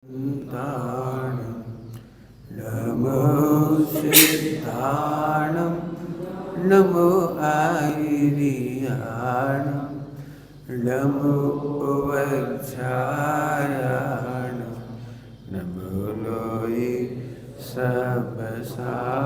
ताणं नमो सिद्धाणं नमो आयर्याणं नमो वज्रायाणं नमो लोये सबसाहु।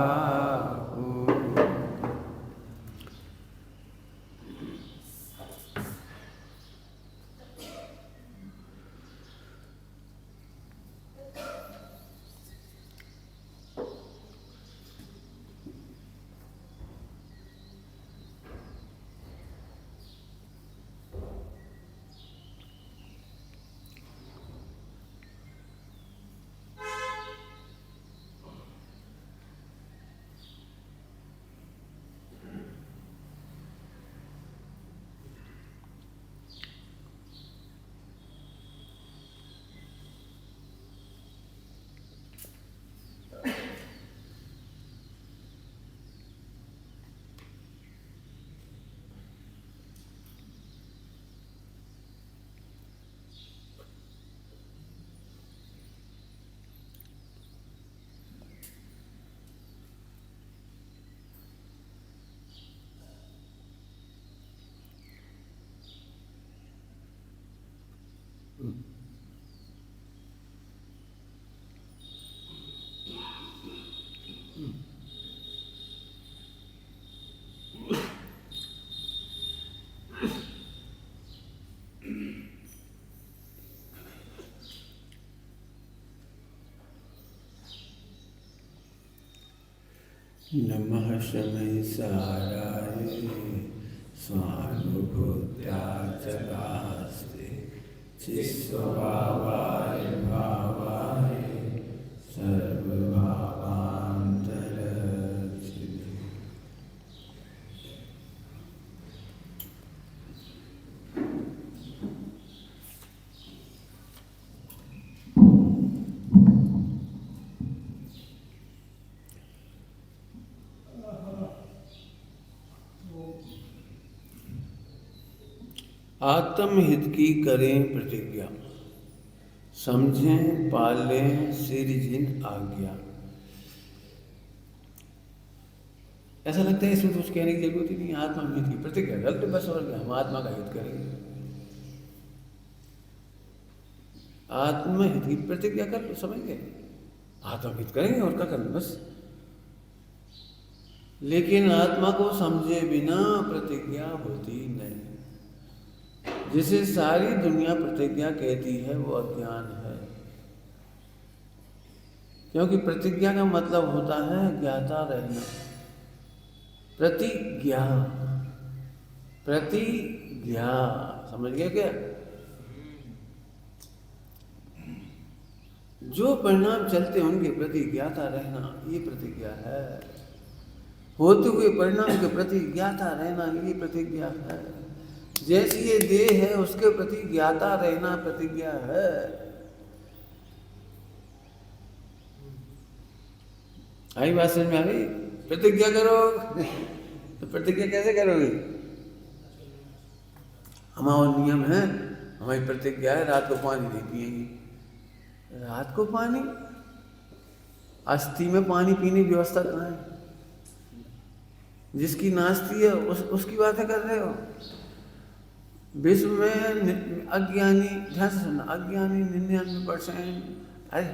नमः शमै साराय स्वानुभूत्याचलास्ते चिस्वभावाय भावाय सर्वभावान्तरचिते। आत्महित की करें प्रतिज्ञा, समझें पालें सिरजिन आज्ञा। ऐसा लगता है इसमें कुछ कहने की जरूरत ही नहीं। आत्महित की प्रतिज्ञा कर लो बस, और क्या, हम आत्मा का हित करेंगे। आत्महित की प्रतिज्ञा कर लो, समझ गए, आत्महित करेंगे और क्या करना बस। लेकिन आत्मा को समझे बिना प्रतिज्ञा होती नहीं। जिसे सारी दुनिया प्रतिज्ञा कहती है वो अज्ञान है, क्योंकि प्रतिज्ञा का मतलब होता है ज्ञाता रहना। प्रतिज्ञा, प्रतिज्ञा, समझ गए क्या? जो परिणाम चलते उनके प्रति ज्ञाता रहना, ये प्रतिज्ञा है। होते हुए परिणाम के प्रति ज्ञाता रहना, ये प्रतिज्ञा है। जैसी ये देह है उसके प्रति ज्ञाता रहना प्रतिज्ञा है। आई बात समझ में आ गई? प्रतिज्ञा करो तो प्रतिज्ञा कैसे करोगे? हमारा नियम है, हमारी प्रतिज्ञा है रात को पानी नहीं पिएंगे। रात को पानी? अस्थि में पानी पीने की व्यवस्था कहाँ है? जिसकी नास्ती है उसकी बातें कर रहे हो। विश्व में अज्ञानी, ध्यान से सुनना, अज्ञानी 99%, अरे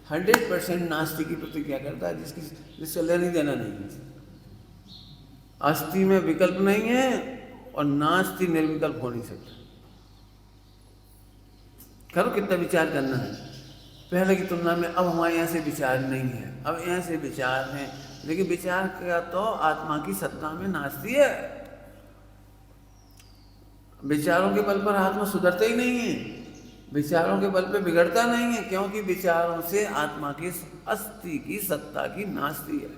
100% नास्ती की प्रतिज्ञा करता है, जिससे लेना देना नहीं है। अस्थि में विकल्प नहीं है और नास्ती निर्विकल्प हो नहीं सकता। करो कितना विचार करना है। पहले की तुलना में अब हमारे यहाँ से विचार नहीं है, अब यहाँ से विचार है, लेकिन विचार का तो आत्मा की सत्ता में नास्ती है। विचारों के बल पर आत्मा सुधरता ही नहीं है, विचारों के बल पे बिगड़ता नहीं है, क्योंकि विचारों से आत्मा की अस्थि की सत्ता की नास्ती है।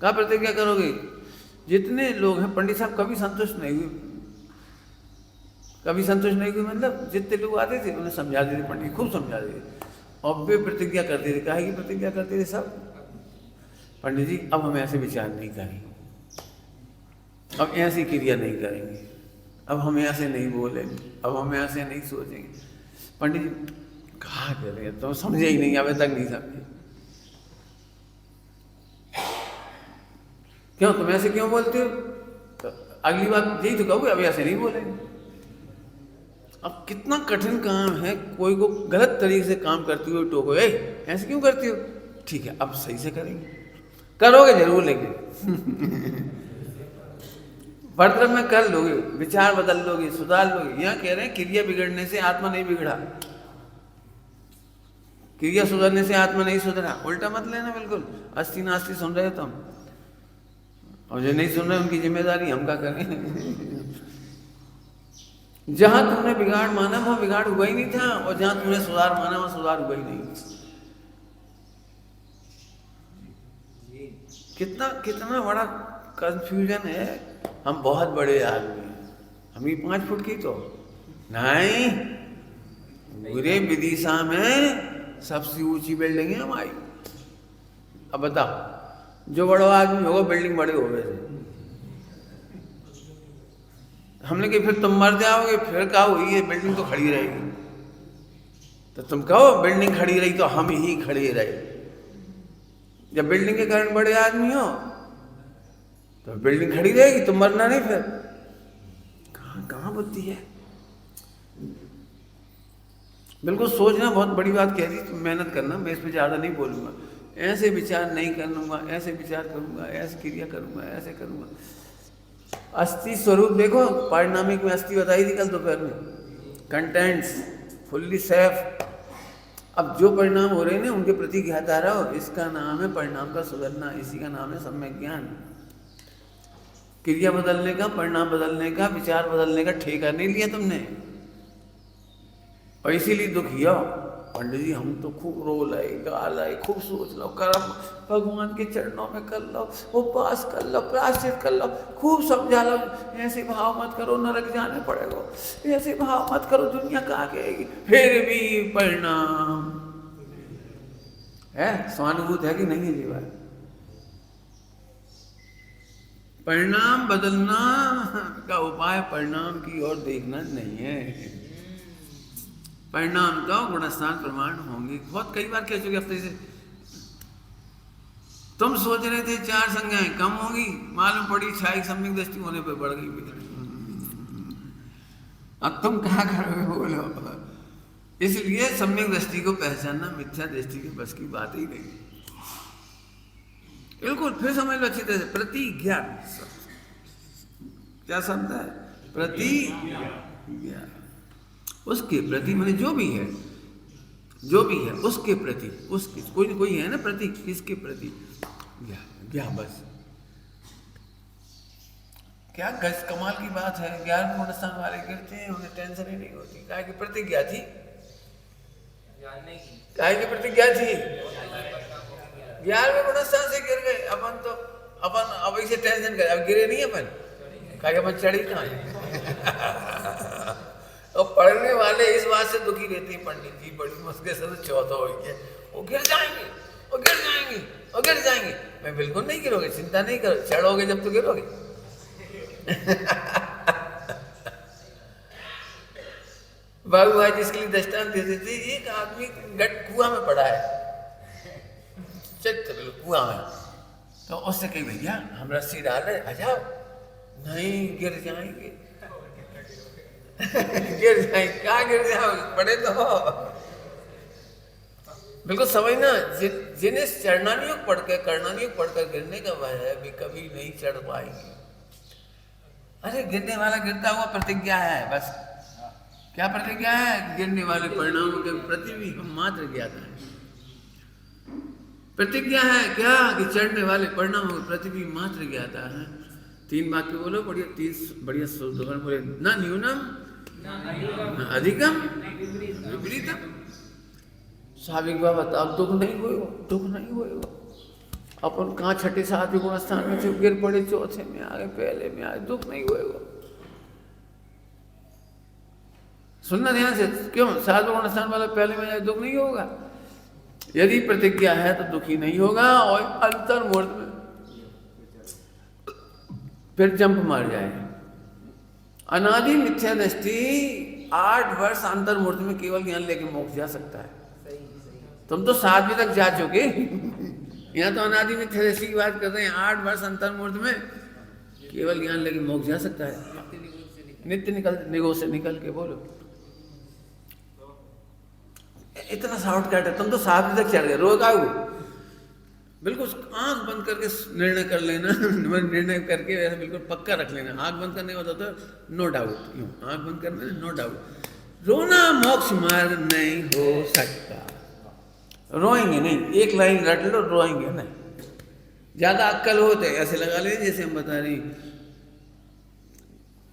क्या प्रतिज्ञा करोगे? जितने लोग हैं, पंडित साहब कभी संतुष्ट नहीं हुए, कभी संतुष्ट नहीं हुए, मतलब जितने लोग आते थे उन्हें समझा देते, पंडित खूब समझा देते, और वे प्रतिज्ञा करते थे। काहे की प्रतिज्ञा करते थे सब? पंडित जी अब हम ऐसे विचार नहीं करेंगे, अब ऐसी क्रिया नहीं करेंगे, अब हम ऐसे नहीं बोलेंगे, अब हम ऐसे नहीं सोचेंगे। पंडित जी कहा करें, तुम समझे ही नहीं, अभी तक नहीं समझे। क्यों तुम ऐसे क्यों बोलते हो? तो अगली बात यही तो कहोगे, अभी ऐसे नहीं बोलेंगे। अब कितना कठिन काम है, कोई को गलत तरीके से काम करती हो टोको, ऐसे क्यों करती हो? ठीक है, अब सही से करेंगे, करोगे जरूर, लेकिन वर्तन में कर लोगे, विचार बदल लोगे, सुधार लोगे। यहाँ कह रहे हैं क्रिया बिगड़ने से आत्मा नहीं बिगड़ा, क्रिया सुधरने से आत्मा नहीं सुधरा, उल्टा मत लेना बिल्कुल। अस्थि नास्ति सुन रहे हो तुम, और जो नहीं सुन रहे उनकी जिम्मेदारी हम क्या करें। जहां तुमने बिगाड़ माना वहां बिगाड़ हुआ ही नहीं था, और जहां तुमने सुधार माना वहां सुधार हुआ ही नहीं। कितना कितना बड़ा कंफ्यूजन है। हम बहुत बड़े आदमी हैं, हम ही 5 फुट की तो नहीं, पूरे विदिशा में सबसे ऊंची बिल्डिंग है हमारी। अब बताओ, जो बड़ा आदमी होगा बिल्डिंग बड़े हो गए। हमने कहा फिर तुम मर जाओगे, फिर क्या हुई, ये बिल्डिंग तो खड़ी रहेगी। तो तुम कहो बिल्डिंग खड़ी रही तो हम ही खड़े रहे। जब बिल्डिंग के कारण बड़े आदमी हो तो बिल्डिंग खड़ी रहेगी, तुम मरना नहीं। फिर कहाँ कहाँ बुद्धि है? बिल्कुल सोचना, बहुत बड़ी बात कह दी। तुम मेहनत करना, मैं इस पर ज़्यादा नहीं बोलूँगा। ऐसे विचार नहीं करूँगा, ऐसे विचार करूँगा, ऐसे क्रिया करूँगा, ऐसे करूँगा। अस्थि स्वरूप देखो, पारिणामिक में अस्थि बताई थी कल दोपहर में, कंटेंट्स फुल्ली सेफ। अब जो परिणाम हो रहे हैं ना, उनके प्रति ज्ञाता रहो, इसका नाम है परिणाम का सुधरना, इसी का नाम है सम्यक ज्ञान। क्रिया बदलने का, परिणाम बदलने का, विचार बदलने का ठेका नहीं लिया तुमने, और इसीलिए दुखी हो। पंडित जी हम तो खूब रो लाए, गा लाए, खूब सोच लो, कर्म भगवान के चरणों में कर लो, उपवास कर लो, प्रायश्चित कर लो, खूब समझा लो, ऐसे भाव मत करो नरक जाने पड़ेगा, ऐसे भाव मत करो दुनिया कहाँ कहेगी। फिर भी परिणाम है, स्वानुभूत है कि नहीं है जीवन? परिणाम बदलना का उपाय परिणाम की ओर देखना नहीं है। परिणाम तो गुणस्थान प्रमाण होंगे। बहुत कई बार कह चुके हफ्ते से, तुम सोच रहे थे 4 संज्ञाएं कम होगी, मालूम पड़ी क्षायिक सम्यक दृष्टि होने पर बढ़ गई। अब तुम क्या करोगे बोलो? इसलिए सम्यक दृष्टि को पहचानना मिथ्या दृष्टि के बस की बात ही नहीं। बिल्कुल फिर समझ लो अच्छी तरह से। प्रतिज्ञा क्या शब्द है? प्रतिज्ञा, उसके प्रति, मैंने जो भी है उसके प्रति, उसके कोई है ना प्रति, किसके प्रति ज्ञा बस। क्या गज कमाल की बात है। 11वें गुणस्थान वाले गिरते हैं, उन्हें टेंशन ही नहीं होती। काय की प्रतिज्ञा थी, काय की प्रतिज्ञा थी, 11वें गुणस्थान से गिर गए। अपन अब इसे टेंशन कर, अब गिरे नहीं अपन, काय अपन चढ़ी कहाँ है। और पढ़ने वाले इस बात से दुखी रहते हैं, पंडित जी बड़ी मुश्किल से चौथा हो गया, वो गिर जाएंगे, वो गिर जाएंगे, वो गिर जाएंगे। मैं बिल्कुल नहीं गिरोगे, चिंता नहीं करो, चढ़ोगे जब तो गिरोगे। बाबू भाई जिसके लिए दृष्टांत देते थे, एक आदमी गट कुआं में पड़ा है, बिल्कुल कुआं में, तो उससे कही भैया हम रस्सी डाल रहे, आ जाओ। नहीं, गिर जाएंगे। गिर जाए, क्या गिर जाओ, पड़े तो हो। बिल्कुल समझना, जिन्हें चरणानियोग पढ़कर करणानियोग पढ़कर गिरने का भय है, वे कभी नहीं चढ़ पाएंगे। अरे गिरने वाला गिरता हुआ प्रतिज्ञा है, बस। क्या प्रतिज्ञा है? गिरने वाले परिणामों के प्रति भी हम मात्र ज्ञाता है। प्रतिज्ञा है क्या? कि चढ़ने वाले परिणामों के प्रति भी मात्र ज्ञाता है। 3 वाक्य बोलो, बढ़िया 30 बढ़िया शब्द बोले, ना न्यूनम ना अधिकम विपरीतम। स्वाभाविक बात बताओ, दुख नहीं होएगा, दुख नहीं होएगा। अपन कहाँ 6ठे 7वें गुणस्थान में थे, गिर पड़े, 4थे में आ गए, पहले में आए, दुख नहीं होएगा। सुनना ध्यान से, क्यों 7वें गुणस्थान वाला पहले में जाए दुख नहीं होगा? यदि प्रतिज्ञा है तो दुखी नहीं होगा, और अंतर मुहूर्त में फिर जंप मार जाएगा। अनादि मिथ्या दृष्टि 8 वर्ष अंतर्मूर्ति में केवल ज्ञान लेके मोक्ष जा सकता है। तुम तो 7वीं तक जा चुके, यहाँ तो अनादि में थ्रेसी की बात कर रहे हैं। 8 वर्ष अंतर्मूर्ति में केवल ज्ञान लेके मोक्ष जा सकता है। नित्य निगो से निकल के बोलो, इतना शॉर्टकट है। तुम तो 7वीं तक चढ़ गए, रोकाओ बिल्कुल आंख बंद करके निर्णय कर लेना। निर्णय करके ऐसा बिल्कुल पक्का रख लेना। आंख बंद करने का मतलब तो नो डाउट, यूं आंख बंद करना नो डाउट। रोना मोक्ष मार्ग नहीं हो सकता। रोएंगे नहीं, एक लाइन रट लो, रोएंगे नहीं। ज्यादा अक्कल हो तो ऐसे लगा ले जैसे हम बता रहे हैं,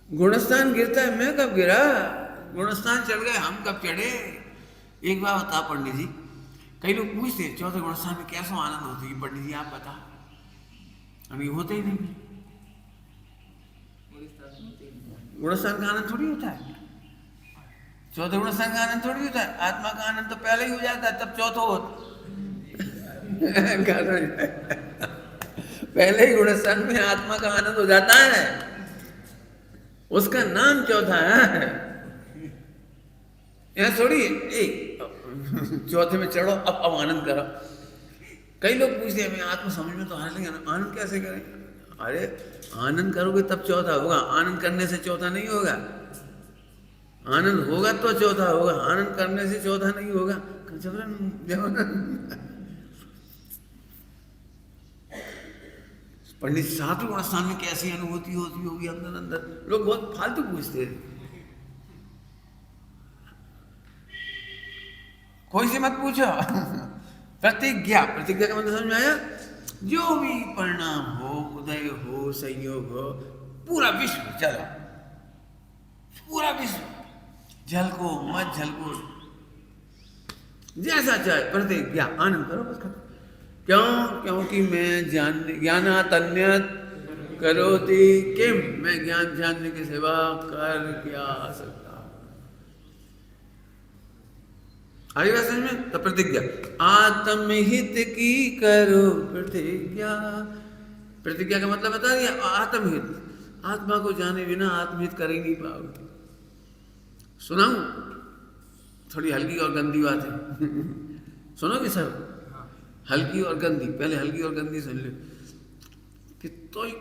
गुणस्थान गिरता है, मैं कब गिरा? गुणस्थान चढ़ गए, हम कब चढ़े? एक बार बता पंडित जी, कई लोग पूछते हैं चौथे गुणस्थान में कैसा आनंद होता है? पंडित जी आप बता। अभी होता ही नहीं, गुणस्थान का आनंद थोड़ी होता है। चौथे गुणस्थान का आनंद थोड़ी होता है। आत्मा का आनंद तो पहले ही हो जाता है, तब चौथा होता। पहले ही गुणस्थान में आत्मा का आनंद हो जाता है, उसका नाम चौथा है। यहाँ थोड़ी चौथे में चढ़ो अब आनंद करो। कई लोग पूछते हैं आत्मा समझ में तो आ रही है, आनंद कैसे करें? अरे आनंद करोगे तब चौथा होगा, आनंद करने से चौथा नहीं होगा। आनंद होगा तो चौथा होगा, आनंद करने से चौथा नहीं होगा। पंडित 7वें गुणस्थान में कैसी अनुभूति होती होगी अंदर अंदर? लोग बहुत फालतू पूछते हैं, कोई से मत पूछो। प्रतिज्ञा, प्रतिज्ञा का मतलब समझ में आया? जो भी परिणाम हो, उदय हो, संयोग हो, पूरा विश्व चलो, पूरा विश्व जल को मत जल को जैसा चाहे प्रतिज्ञा आनंद करो बस खत्म। क्यों? क्योंकि मैं ज्ञानातन्यत करोति किम, मैं ज्ञान जानने की सेवा कर क्या सकता। आगे बात समझ में? तो प्रतिज्ञा, आत्महित की करो प्रतिज्ञा। प्रतिज्ञा का मतलब बता दिया, आत्महित। आत्मा को जाने बिना आत्महित कर ही नहीं पाओगे। सुनाऊं थोड़ी हल्की और गंदी बात है। सुनोगे सर? हल्की और गंदी, पहले हल्की और गंदी सुन लो।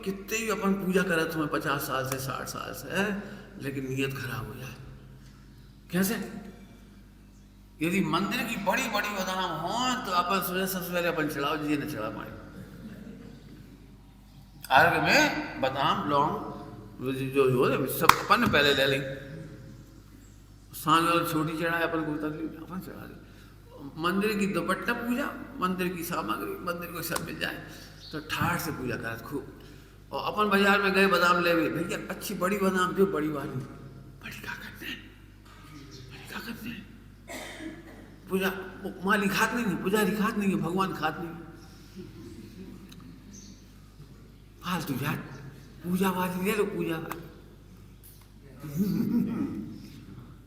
कितने ही अपन पूजा करा तुम्हें 50 साल से 60 साल से है, लेकिन नीयत खराब हो जाए। कैसे? यदि मंदिर की बड़ी बड़ी बदाम हो तो अपन सबसे पहले अपन चढ़ाओ, जी न चढ़ा पाए। अर्घ में बादाम लौंग जो सब अपन पहले ले लें। सांझ वाली छोटी चढ़ाए अपन को तकलीफ, अपन चढ़ा दे। मंदिर की दुपट्टा पूजा, मंदिर की सामग्री, मंदिर को सब मिल जाए तो ठाठ से पूजा करा खूब। और अपन बाजार में गए बादाम ले गए, भैया अच्छी बड़ी बादाम जो बड़ी वाली, बड़ी क्या करते हैं, बड़ी क्या करते हैं? पूजा माली खात नहीं है, पुजारी खात नहीं है, भगवान खात नहीं है। फालतू यार, पूजा वाली ले लो, पूजा वाली।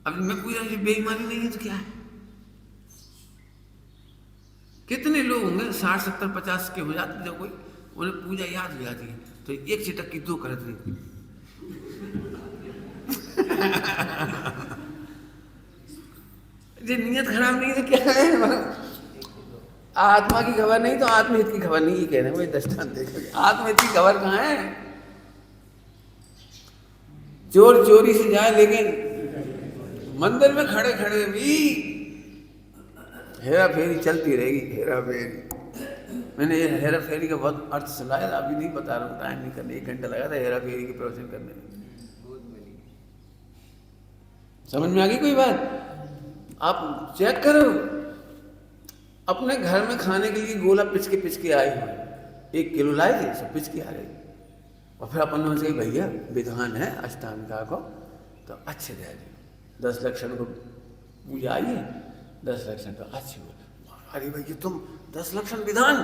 अब मैं पूजा से बेईमानी नहीं है तो क्या है? कितने लोग होंगे 60 70 50 के हो जाते, जब कोई उन्हें पूजा याद हो जाती है तो एक चिटक की 2 करते हैं। नियत खराब नहीं तो क्या है? आत्मा की खबर नहीं तो आत्महित की खबर नहीं, ये कह रहे हैं। वही दृष्टांत देखो, आत्महित की खबर कहाँ है? चोर चोरी से जाए, लेकिन मंदिर में खड़े खड़े भी हेरा फेरी चलती रहेगी। हेरा फेरी, मैंने ये हेरा फेरी का बहुत अर्थ सुनाया था, अभी नहीं बता रहा हूँ, टाइम नहीं करने, 1 घंटा लगा था हेरा फेरी के प्रवचन करने में। समझ में आ गई कोई बात? आप चेक करो, अपने घर में खाने के लिए गोला पिच के आए हुए, 1 किलो लाए थे, सब पिच के आ गए। और फिर अपन ने कही भैया विधान है अष्टांगिका को तो अच्छे दे दो, 10 लक्षण को पूजा आई है, 10 लक्षण तो अच्छी बोला। अरे भैया तुम 10 लक्षण विधान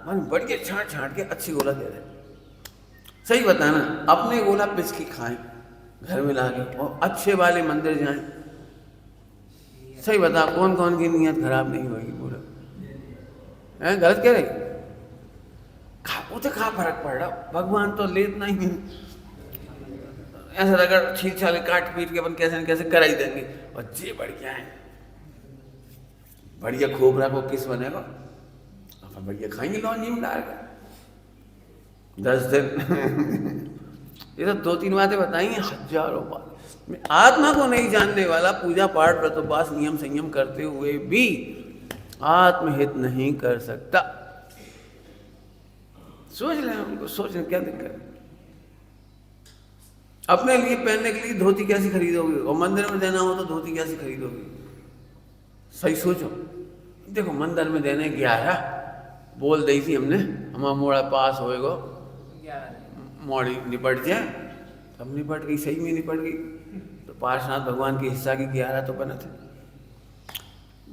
मन बढ़िया छाट के अच्छी गोला दे रहे। सही बताना, अपने गोला पिच के खाएं घर में ला के, और अच्छे वाले मंदिर जाएं। सही बता, कौन कौन की नीयत खराब नहीं होगी? पूरा है गलत कह रहे? खा फर्क पड़ रहा, भगवान तो लेत नहीं है। ऐसा रगड़ छील छाल काट पीट के अपन कैसे न कैसे करा ही देंगे। और जे बढ़िया है, बढ़िया खोपरा को किस बनेगा, अपन बढ़िया खाएंगे लौंजी में डाल कर 10 दिन। ये तो 2-3 बातें बताई हैं, हजारों बात। आत्मा को नहीं जानने वाला पूजा पाठ व्रत उपवास नियम संयम करते हुए भी आत्महित नहीं कर सकता। सोच रहे हैं, उनको सोचने क्या दिक्कत है। अपने लिए पहनने के लिए धोती कैसी खरीदोगे, और मंदिर में देना हो तो धोती कैसी खरीदोगे? सही सोचो। देखो मंदिर में देने गया है, बोल दी थी हमने, हमारा मोड़ा पास होएगो, मोड़ी निपट जाए, तब निपट गई, सही में निपट गई। तो पार्शनाथ भगवान के हिस्सा की 11 तो बने थे।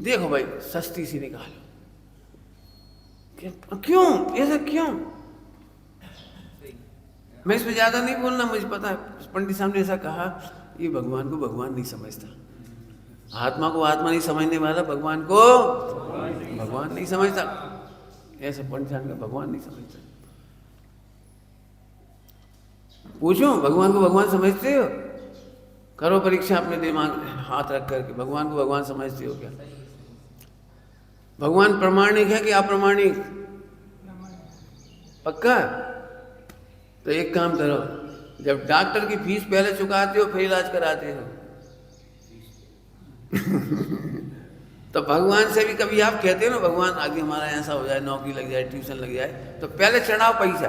देखो भाई सस्ती सी निकालो, क्यों ऐसा क्यों? मैं इसमें ज्यादा नहीं बोलना, मुझे पता है पंडित साहब ने ऐसा कहा, ये भगवान को भगवान नहीं समझता, आत्मा को आत्मा नहीं समझने वाला भगवान को भगवान नहीं समझता। ऐसे पंडित साहब का भगवान नहीं समझता। पूछो भगवान को भगवान समझते हो? करो परीक्षा अपने दिमाग हाथ रख करके, भगवान को भगवान समझते हो क्या? भगवान प्रमाणिक है कि अप्रमाणिक? पक्का? तो एक काम करो, जब डॉक्टर की फीस पहले चुकाते हो फिर इलाज कराते हो। तो भगवान से भी कभी आप कहते हो ना, भगवान आगे हमारा ऐसा हो जाए, नौकरी लग जाए, ट्यूशन लग जाए, तो पहले चढ़ाओ पैसा।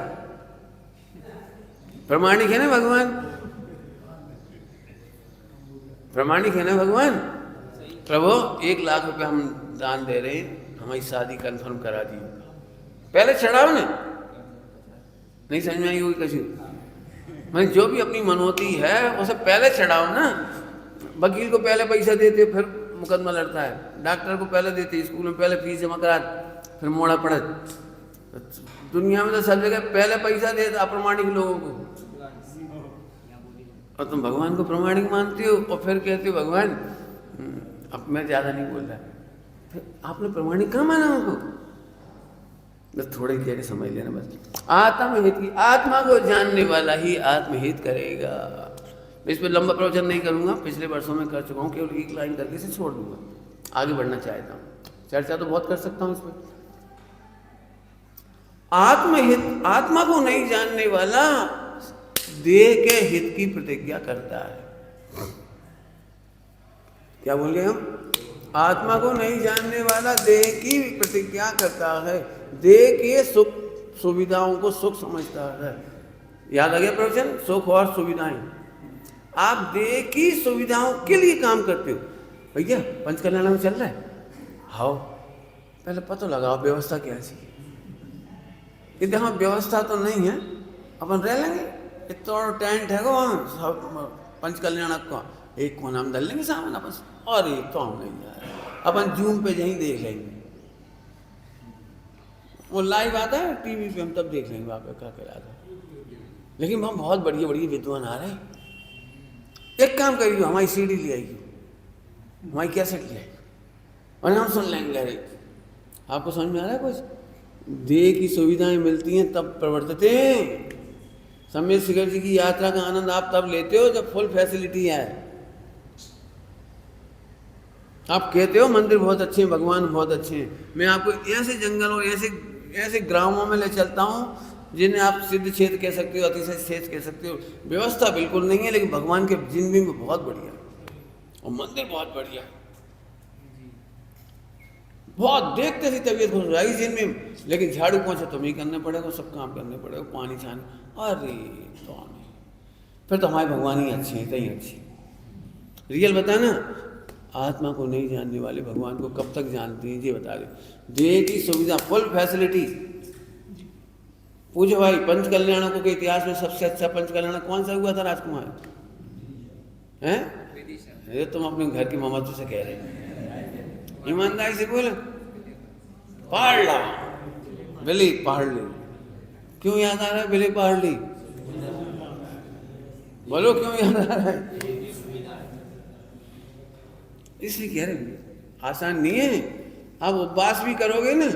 प्रमाणिक है ना भगवान? प्रमाणिक है ना भगवान? प्रभु 1 लाख रुपए हम दान दे रहे हैं, हमारी शादी कंफर्म करा दी, पहले चढ़ाओ ना। नहीं समझ में आई होगी किसी? मैं जो भी अपनी मनोती है उसे पहले चढ़ाओ ना। वकील को पहले पैसा देते फिर मुकदमा लड़ता है, डॉक्टर को पहले देते, स्कूल में पहले फीस जमा करा फिर मोड़ा पड़ा। दुनिया में तो सब जगह पहले पैसा देते अप्रमाणिक लोगों को, और तुम भगवान को प्रमाणिक मानते हो और फिर कहते हो भगवान। अब मैं ज़्यादा नहीं बोल रहा, फिर आपने प्रमाणिक कहाँ माना उनको? बस थोड़े कह के समझ लेना बस। आत्महित की, आत्मा को जानने वाला ही आत्महित करेगा। इस पर लंबा प्रवचन नहीं करूंगा, पिछले वर्षों में कर चुका हूँ, केवल एक लाइन करके इसे छोड़ दूंगा, आगे बढ़ना चाहता हूँ। चर्चा तो बहुत कर सकता हूँ इस पर। आत्महित, आत्मा को नहीं जानने वाला देह के हित की प्रतिज्ञा करता है। क्या बोले हम? आत्मा को नहीं जानने वाला देह की प्रतिज्ञा करता है, देह के सुख सुविधाओं को सुख समझता है। याद आ गया प्रवचन? सुख और सुविधाएं। आप देह की सुविधाओं के लिए काम करते हो। भैया पंचकल्याण में चल रहा है, हाँ पहले पता लगाओ व्यवस्था क्या है। यदि हाँ व्यवस्था तो नहीं है, अपन रह लेंगे, इतना टेंट है वहाँ पंचकल्याण का, एक कोना में डाल लेंगे सामान अपन, और एक तो हम नहीं जा रहे, अपन जूम पे यहीं देख लेंगे, वो लाइव आता है टीवी पे, हम तब देख लेंगे वहाँ पे क्या कह रहा था। लेकिन वहाँ बहुत बढ़िया बढ़िया विद्वान आ रहे हैं। एक काम करिए, हमारी सीडी ले आइए, हमारी कैसेट ले आइए, और हम सुन लेंगे। अरे आपको समझ में आ रहा है कुछ? देह की सुविधाएं मिलती हैं तब प्रवर्तते हैं। सम्यक शिखर जी की यात्रा का आनंद आप तब लेते हो जब फुल फैसिलिटी है। आप कहते हो मंदिर बहुत अच्छे हैं, भगवान बहुत अच्छे हैं, मैं आपको ऐसे जंगल और ऐसे ग्रामों में ले चलता हूँ जिन्हें आप सिद्ध क्षेत्र कह सकते हो, अतिशय क्षेत्र कह सकते हो। व्यवस्था बिल्कुल नहीं है, लेकिन भगवान के जिंदगी में बहुत बढ़िया और मंदिर बहुत बढ़िया, बहुत देखते ही तबीयत खुश रही जिनमें। लेकिन झाड़ू पोछा तो नहीं करना पड़ेगा, सब काम करने पड़ेगा, पानी छाने, अरे तो नहीं, फिर तो हमारे भगवान ही अच्छे हैं, कहीं अच्छे। रियल बता ना, आत्मा को नहीं जानने वाले भगवान को कब तक जानते हैं, ये बता दे। देह की सुविधा, फुल फैसिलिटी। पूछो भाई पंचकल्याणों को के इतिहास में सबसे अच्छा पंचकल्याण कौन सा हुआ था राजकुमार? हैं? ये तुम अपने घर की ममता से कह रहे हैं, ईमानदारी से बोलो। पार्ला, बिली पार्ली। क्यों याद आ रहा है बिली पार्ली? बोलो क्यों याद आ रहा है? इसलिए कह रहे हैं आसान नहीं है। आप उपवास भी करोगे ना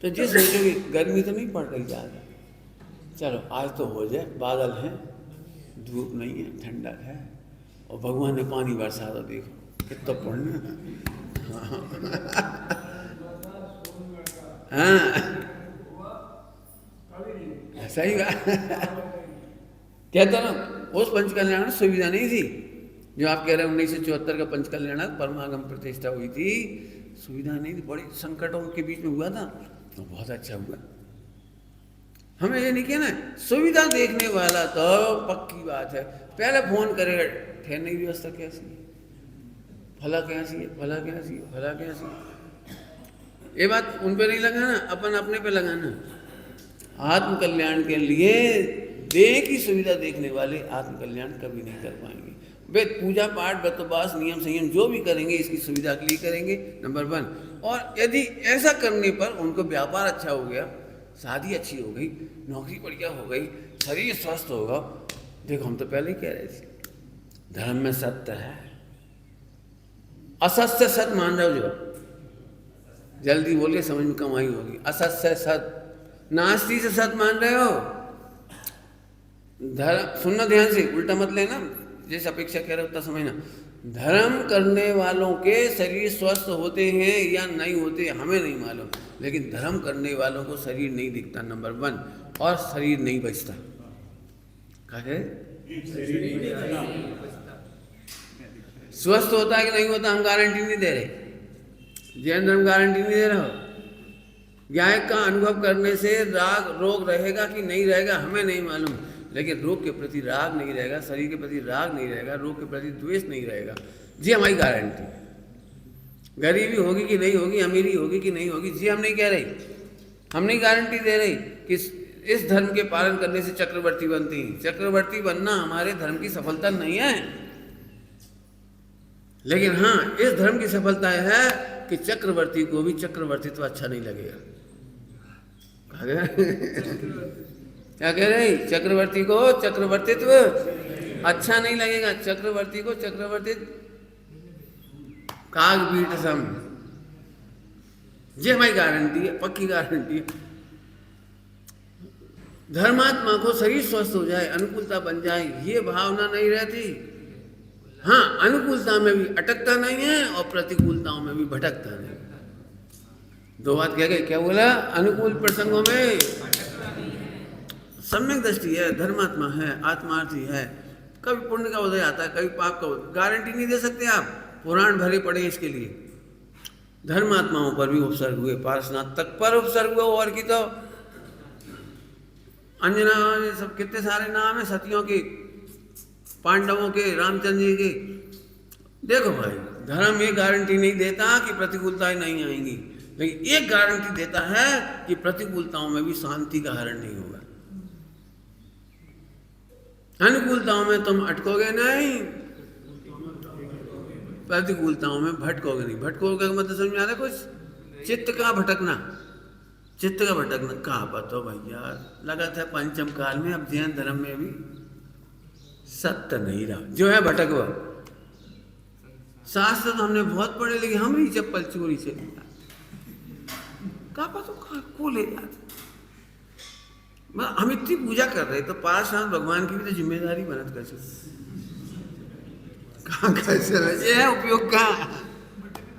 तो जिस सोचोगे गर्मी तो नहीं पड़ रही ज़्यादा, चलो आज तो हो जाए, बादल हैं, धूप नहीं है, ठंडक है, और भगवान ने पानी बरसा दो, देखो कितना पुण्य। हाँ सही बात। कहता ना उस पंच कल्याण सुविधा नहीं थी जो आप कह रहे हैं 1974 का पंच कल्याण परमागम प्रतिष्ठा हुई थी, सुविधा नहीं थी, बड़ी संकटों के बीच में हुआ था, तो बहुत अच्छा हुआ। हमें ये नहीं कहना सुविधा देखने वाला तो पक्की बात है, पहले फोन करेगा ठहरने की व्यवस्था कैसी है, फला कैसी है, फला कैसी है, फला कैसी है। ये बात उन पे नहीं लगाना, अपन अपने पे लगाना। आत्म कल्याण के लिए देह की सुविधा देखने वाले आत्म कल्याण कभी नहीं कर पाएंगे। वे पूजा पाठ व्रतोपवास नियम संयम जो भी करेंगे इसकी सुविधा के लिए करेंगे, नंबर 1। और यदि ऐसा करने पर उनको व्यापार अच्छा हो गया, शादी अच्छी हो गई, नौकरी बढ़िया हो गई, शरीर स्वस्थ होगा, देखो हम तो पहले ही कह रहे थे धर्म में सत्य है, असत से सत मान रहे हो, जो जल्दी बोलिए समझ में कमाई होगी। असत से सत, नास्ती से सत मान रहे हो। धर्म सुनना ध्यान से, उल्टा मत लेना, जैसे अपेक्षा कह रहे हो उतना समझना। धर्म करने वालों के शरीर स्वस्थ होते हैं या नहीं होते हमें नहीं मालूम, लेकिन धर्म करने वालों को शरीर नहीं दिखता, नंबर 1, और शरीर नहीं बचता। कहे स्वस्थ होता है कि नहीं होता हम गारंटी नहीं दे रहे, जैन धर्म गारंटी नहीं दे रहा हो। ज्ञान का अनुभव करने से राग रोग रहेगा कि नहीं रहेगा हमें नहीं मालूम, लेकिन रोग के प्रति राग नहीं रहेगा, शरीर के प्रति राग नहीं रहेगा, रोग के प्रति द्वेष नहीं रहेगा, जी हमारी गारंटी। गरीबी होगी कि नहीं होगी, अमीरी होगी कि नहीं होगी, जी हम नहीं कह रहे, हम नहीं गारंटी दे रहे कि इस धर्म के पालन करने से चक्रवर्ती बनती हैं। चक्रवर्ती बनना हमारे धर्म की सफलता नहीं है, लेकिन हाँ इस धर्म की सफलता है कि चक्रवर्ती को भी चक्रवर्तित्व अच्छा नहीं लगेगा। क्या कह रहे, चक्रवर्ती को चक्रवर्तित्व अच्छा नहीं लगेगा, चक्रवर्ती को चक्रवर्ती काग बीट सम, ये हमारी गारंटी है, पक्की गारंटी है। धर्मात्मा को शरीर स्वस्थ हो जाए, अनुकूलता बन जाए, ये भावना नहीं रहती। हाँ अनुकूलता में भी अटकता नहीं है और प्रतिकूलताओं में भी भटकता नहीं। दो बात कह गए, क्या बोला, अनुकूल प्रसंगों में सम्यक दृष्टि है, धर्मात्मा है, आत्मार्थी है, कभी पुण्य का उदय आता है, कभी पाप का उदय, गारंटी नहीं दे सकते आप, पुराण भरे पड़े इसके लिए। धर्मात्माओं पर भी उपसर्ग हुए, पार्श्वनाथ तक पर उपसर्ग हुआ, और की तो अंजना सब कितने सारे नाम है, सतियों के, पांडवों के, रामचंद्र जी के। देखो भाई धर्म ये गारंटी नहीं देता कि प्रतिकूलताएं नहीं आएंगी, लेकिन एक गारंटी देता है कि प्रतिकूलताओं में भी शांति का हरण नहीं होगा। अनुकूलताओं में तुम अटकोगे नहीं, प्रतिकूलताओं में भटकोगे नहीं। भटकोगे मतलब समझ में आ रहा कुछ, चित्त का भटकना, चित्त का भटकना कहाँ पता भैया, लगा था पंचम काल में, अब जैन धर्म में भी सत्य नहीं रहा, जो है भटक हुआ। शास्त्र तो हमने बहुत पढ़े, लेकिन हम ही चप्पल चोरी से कहाँ पता को ले जाते। हम इतनी पूजा कर रहे तो पार्षद भगवान की भी तो जिम्मेदारी बनत कैसे, कहाँ कैसे ये है उपयोग का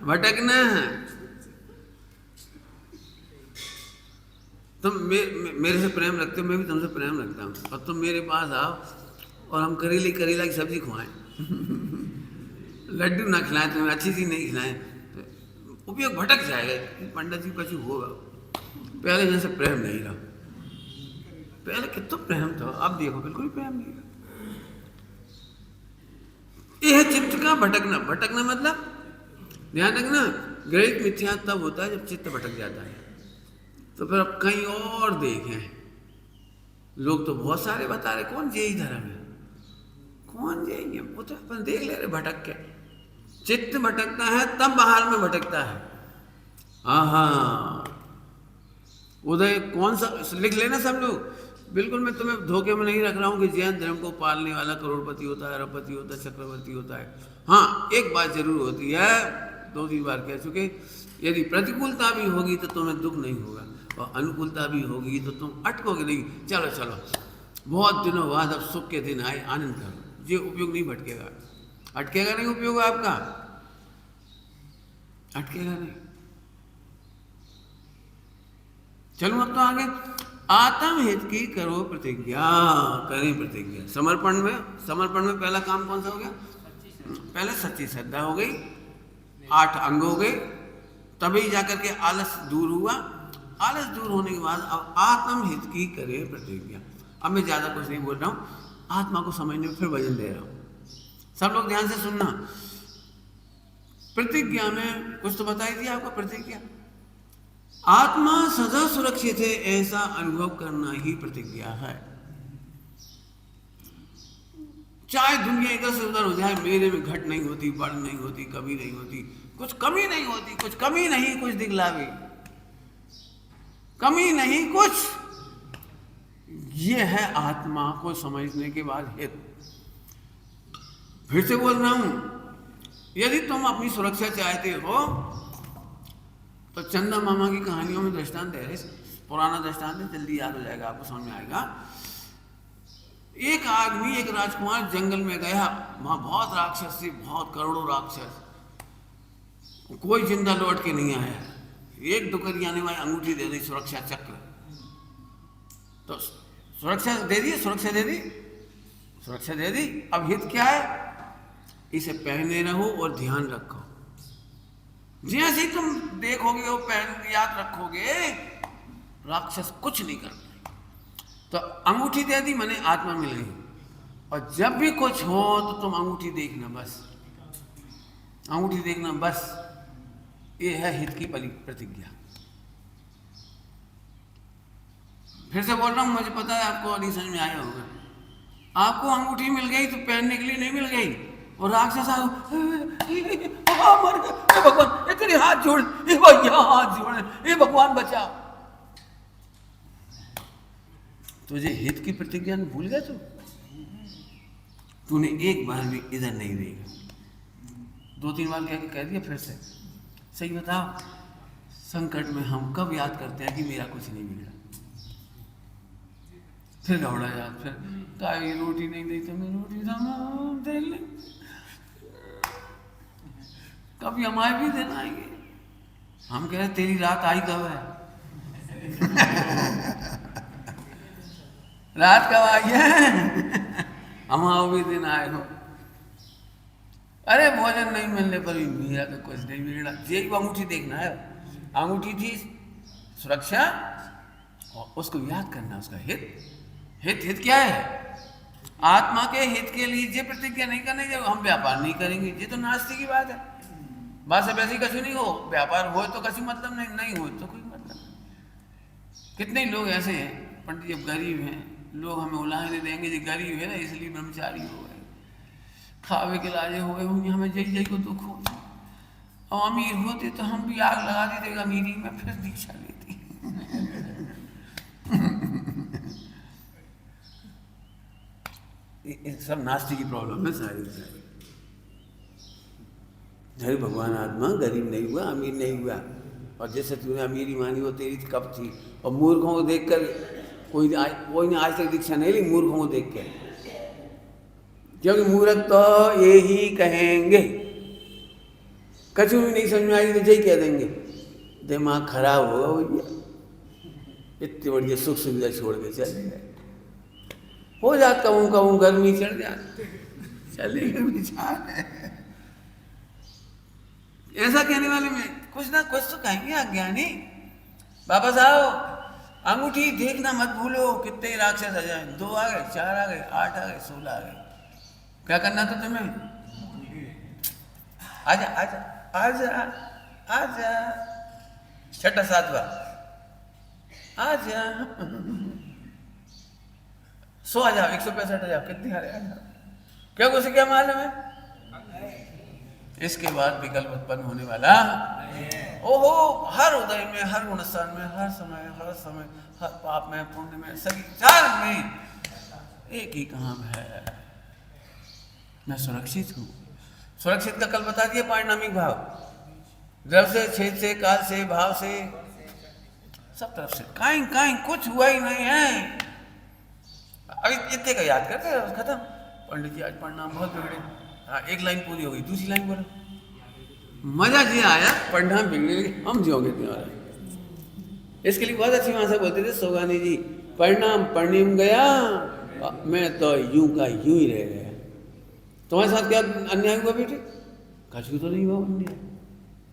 भटकना है। तुम मेरे से प्रेम रखते हो, मैं भी तुमसे प्रेम रखता हूँ, और तुम मेरे पास आओ और हम करेला की सब्जी खुआएं लड्डू ना खिलाएं, तुम्हें अच्छी चीज नहीं खिलाएं, तो उपयोग भटक जाएगा। पंडित जी पशु होगा, पहले जैसे प्रेम नहीं रहा, पहले कितना प्रेम था, अब देखो बिल्कुल प्रेम नहीं रहा। यह चित्त का भटकना, भटकना मतलब ध्यान रखना, ग्रहित मिथ्या तब होता है जब चित्त भटक जाता है। तो फिर अब कहीं और देखें, लोग तो बहुत सारे बता रहे कौन यही धर्म है, कौन यही है, वो तो अपन देख ले रहे भटक के। चित्त भटकता है तब बाहर में भटकता है। हाँ उदय कौन सा लिख लेना सब लोग, बिल्कुल मैं तुम्हें धोखे में नहीं रख रहा हूँ कि जैन धर्म को पालने वाला करोड़पति होता है, अरबपति होता है, चक्रवर्ती होता है। हाँ एक बात जरूर होती है, 2-3 बार कह चुके, यदि प्रतिकूलता भी होगी तो तुम्हें दुख नहीं होगा, और अनुकूलता भी होगी तो तुम अटकोगे नहीं। चलो चलो बहुत दिनों बाद अब सुख के दिन आए, आनंद करो। ये उपयोग नहीं भटकेगा, अटकेगा नहीं उपयोग आपका, अटकेगा नहीं। चलो अब तो आगे, आत्म हित की करो प्रतिज्ञा, करें प्रतिज्ञा। समर्पण में पहला काम कौन सा हो गया? पहले सच्ची श्रद्धा हो गई, 8 अंग हो गए, तभी जाकर के आलस दूर हुआ। आलस दूर होने के बाद अब आत्म हित की करे प्रतिज्ञा। अब मैं ज्यादा कुछ नहीं बोल रहा हूं, आत्मा को समझने में फिर वजन दे रहा हूं। सब लोग ध्यान से सुनना। प्रतिज्ञा में कुछ तो बताई थी आपको। प्रतिज्ञा, आत्मा सदा सुरक्षित है ऐसा अनुभव करना ही प्रतिज्ञा है। चाहे दुनिया इधर से उधर हो जाए, मेरे में घट नहीं होती, बढ़ नहीं होती, कमी नहीं होती, कुछ कमी नहीं होती, कुछ कमी नहीं, कुछ दिखलावे, कमी नहीं कुछ। ये है आत्मा को समझने के बाद हित। फिर से बोल रहा हूं, यदि तुम अपनी सुरक्षा चाहते हो तो चंदा मामा की कहानियों में दृष्टांत है, पुराना दृष्टांत है, जल्दी याद हो जाएगा, आपको समझ में आएगा। एक आदमी, एक राजकुमार जंगल में गया, वहां बहुत राक्षस थे, बहुत करोड़ों राक्षस, कोई जिंदा लौट के नहीं आया। एक दुकरिया ने वहां अंगूठी दे दी, सुरक्षा चक्र, तो सुरक्षा दे दी, सुरक्षा दे दी, सुरक्षा दे दी। अब हित क्या है? इसे पहने रहो और ध्यान रखो। जैसे ही तुम देखोगे वो पहन याद रखोगे, राक्षस कुछ नहीं करते। तो अंगूठी दे दी, मैंने आत्मा मिल गई। और जब भी कुछ हो तो तुम अंगूठी देखना, बस अंगूठी देखना, बस। ये है हित की प्रतिज्ञा। फिर से बोल रहा हूं, मुझे पता है आपको अभी समझ में आया होगा। आपको अंगूठी मिल गई तो पहनने के लिए नहीं मिल गई, और राक्षस मर गए, भगवान तेरे हाथ जोड़, भैया हाथ जोड़, भगवान बचा। तुझे हित की प्रतिज्ञा भूल गया? तूने एक बार भी इधर नहीं देखा, 2-3 बार कह दिया। फिर से सही बताओ, संकट में हम कब याद करते हैं कि मेरा कुछ नहीं मिला? फिर घबरा याद, फिर ताई रोटी नहीं दी तो मैं रोटी दे ले, कभी हमारे भी दिन आएंगे। हम कह रहे तेरी रात आई कब है? रात कब आई है? हमारा भी दिन आए हो। अरे भोजन नहीं मिलने पर भी मेरा तो कुछ नहीं मिला। ये अंगूठी देखना है, अंगूठी थी सुरक्षा, और उसको याद करना, उसका हित। हित क्या है? आत्मा के हित के लिए ये प्रतिज्ञा नहीं करनी, जब हम व्यापार नहीं करेंगे। ये तो नास्तिक की बात है। बात सब ऐसी कछु नहीं हो, व्यापार हो तो कछु मतलब नहीं, नहीं हो तो कोई मतलब नहीं। कितने लोग ऐसे हैं पंडित, जब गरीब हैं, लोग हमें उलाहने देंगे, जो गरीब है ना इसलिए ब्रह्मचारी हो गए, खावे के लाजे हो गए, हमें जय को दुख हो। और अमीर होते तो हम भी आग लगा देते अमीरी में, फिर दीक्षा लेती। सब नास्तिक की प्रॉब्लम है सारी। हरे भगवान आत्मा गरीब नहीं हुआ, अमीर नहीं हुआ। और जैसे तूने अमीरी मानी वो तेरी कब थी। और मूर्खों को देखकर कोई ने आज तक दीक्षा नहीं ली, मूर्खों को देख कर, क्योंकि मूर्ख तो यही कहेंगे, कछु भी नहीं समझ में आएगी तो यही कह देंगे, दिमाग खराब होगा भैया, इतनी बढ़िया सुख सुविधा छोड़ के चले गए। हो जात कहूँ गर्मी चढ़ जाती, चले गए विचार। ऐसा कहने वाले में कुछ ना कुछ तो कहेंगे अज्ञानी। वापस आओ, अंगूठी देखना मत भूलो, कितने राक्षस आ जाए, 2 आ गए, 4 आ गए, 8 आ गए, 16 आ गए, क्या करना था तुम्हें? आजा आजा आजा आजा, 6ठा 7वां आजा, 100 आ जाओ, 165 आ जाओ, कितनी आ रहे? क्या कुछ क्या मालूम है? इसके बाद विकल्प उत्पन्न होने वाला। ओहो, हर उदय में, हर गुणस्थान में, हर समय, हर पाप में, पुण्य में, सभी चार में एक ही काम है, मैं सुरक्षित हूँ। सुरक्षित का कल बता दिया, पारिणामिक भाव, द्रव से, छेद से, काल से, भाव से, सब तरफ से। काई कुछ हुआ ही नहीं है। अभी इतने का याद करते हैं, खत्म। पंडित जी आज प्रणाम बहुत बिगड़े। हाँ, एक लाइन पूरी हो गई, दूसरी लाइन बोलो। मजा जी आया, प्रणाम बिगड़े, हम जियोगे तुम्हारा। इसके लिए बहुत अच्छी भाषा बोलते थे सोगानी जी, प्रणाम परनीम गया, मैं तो यूं का यूं ही रह गया। तुम्हारे साथ क्या अन्याय हुआ बेटे? कछु तो नहीं हुआ अन्याय,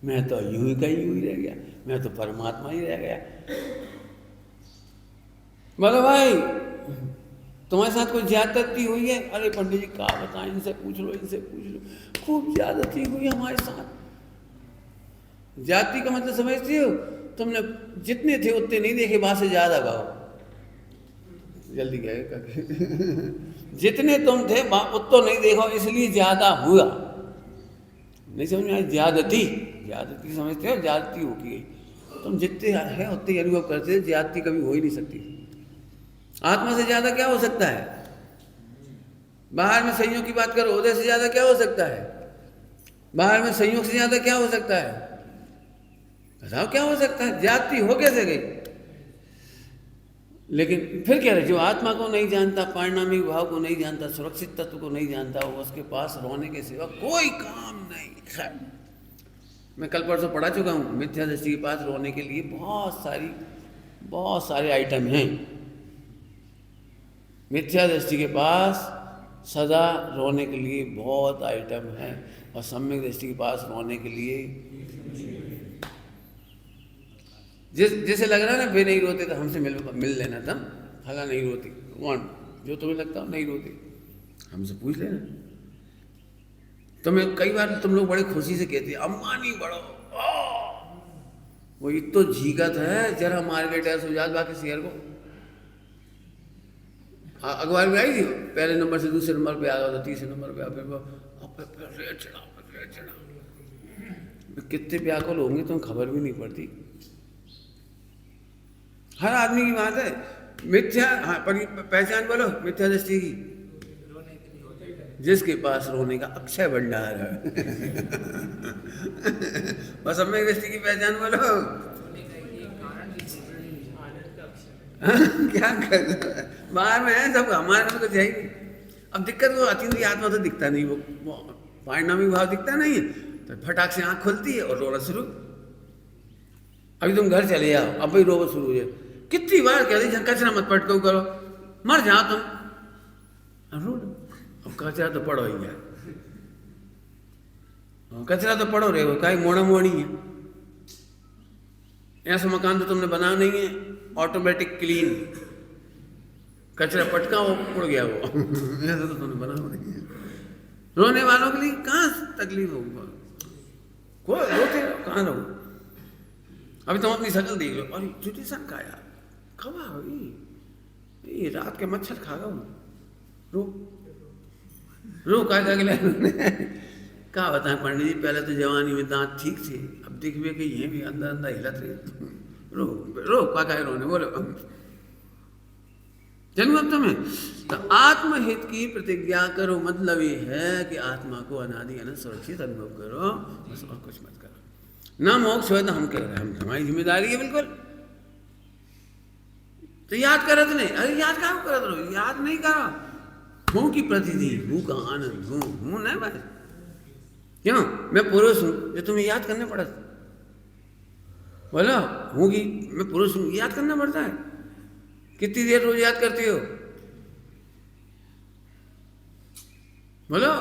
मैं तो यूं ही का यूं ही रह गया, मैं तो परमात्मा ही रह गया। बोलो भाई तुम्हारे साथ कोई ज्यादती हुई है? अरे पंडित जी क्या बताएं, इनसे पूछ लो, इनसे पूछ लो, खूब ज्यादती हुई हमारे साथ। जाति का मतलब समझती हो? तुमने जितने थे उतने नहीं देखे, वहां से ज्यादा गाओ, जल्दी गए जितने तुम थे उतो नहीं देखो, इसलिए ज्यादा हुआ। नहीं समझ में आया? ज्यादती, ज्यादती समझते हो? ज्यादती हो गई, तुम जितने है उतने अनुभव करते, ज्यादती कभी हो ही नहीं सकती। आत्मा से ज्यादा क्या हो सकता है? बाहर में संयोग की बात करो, उदय से ज्यादा क्या हो सकता है? बाहर में संयोग से ज्यादा क्या हो सकता है? बताओ क्या हो सकता है? जाति हो कैसे गई? लेकिन फिर कह रहे, जो आत्मा को नहीं जानता, परिणामी भाव को नहीं जानता, सुरक्षित तत्व को नहीं जानता, वो उसके पास रोने के सिवा कोई काम नहीं। खैर, मैं कल परसों पढ़ा चुका हूँ, मिथ्या दृष्टि के पास रोने के लिए बहुत सारे आइटम हैं। मिथ्या दृष्टि के पास सदा रोने के लिए बहुत आइटम है, और सम्यक दृष्टि के पास रोने के लिए जैसे लग रहा है ना, वे नहीं रोते तो हमसे मिल लेना था, फला नहीं रोती, कौन जो तुम्हें लगता हो नहीं रोती, हमसे पूछ लेना। तो मैं कई बार तुम लोग बड़े खुशी से कहते हैं अम्बानी बढ़ो, वो इतो झीकत है, जरा मार्केट ऐसा हो जात बाकी शेयर को। अखबार में आई थी, पहले नंबर से दूसरे नंबर पे आ गया था, तीसरे नंबर पे फिर रेट चढ़ा। कितने व्याकुल होंगे तुम्हें खबर भी नहीं पड़ती। हर आदमी की बात है। मिथ्या, हाँ, पर पहचान बोलो मिथ्या दृष्टि की, जिसके पास रोने का अक्षय भंडार है। बस सम्यक दृष्टि की पहचान बोलो। क्या कर बाहर में है सब, हमारे में कुछ है ही नहीं। अब दिक्कत वो अतीन्द्रिय आत्मा तो दिखता नहीं, वो परिणामी भाव दिखता नहीं है, तो फटाक से आँख खुलती है और रोना शुरू। अभी तुम घर चले जाओ, अब भाई रोना शुरू हो जाए, कितनी बार कह दी कचरा मत पटको करो, मर जाओ तुम, अब रो। अब कचरा तो पड़ो ही है, कचरा तो पड़ो रहे हो, काई मोड़ा मोड़ी है। ऐसा मकान तो तुमने बना नहीं है ऑटोमेटिक क्लीन, कचरा पटका वो उड़ गया वो। ऐसा तो तुमने बना नहीं है। रोने वालों के लिए कहाँ तकलीफ होगी? कोई रोते कहाँ रहो? अभी तुम अपनी शक्ल देख लो, अरे जुटिसन का यार खबा ये रात के मच्छर खा गया, रो का कहा बताएं पंडित जी, पहले तो जवानी में दांत ठीक थे, अब दिख भी कि ये भी अंदर अंदर हिलत रहे। रो का रोने बोलो चलो। अब तुम्हें तो आत्महित की प्रतिज्ञा करो, मतलब ये है कि आत्मा को अनादि अनंत सुरक्षित अनुभव करो, बस और कुछ मत करो। ना मोक्ष हो तो हम कह रहे हैं, हमारी जिम्मेदारी है बिल्कुल। तो याद करत नहीं, अरे याद कहाँ करत रहो, याद नहीं करो। हूँ की प्रतिथि, हूँ का आनंद, हूँ नहीं बस। क्यों? मैं पुरुष हूँ, जो तुम्हें याद करना पड़ा। बोलो हूँ कि मैं पुरुष हूँ, याद करना पड़ता है। कितनी देर रोज याद करती हो? बोलो।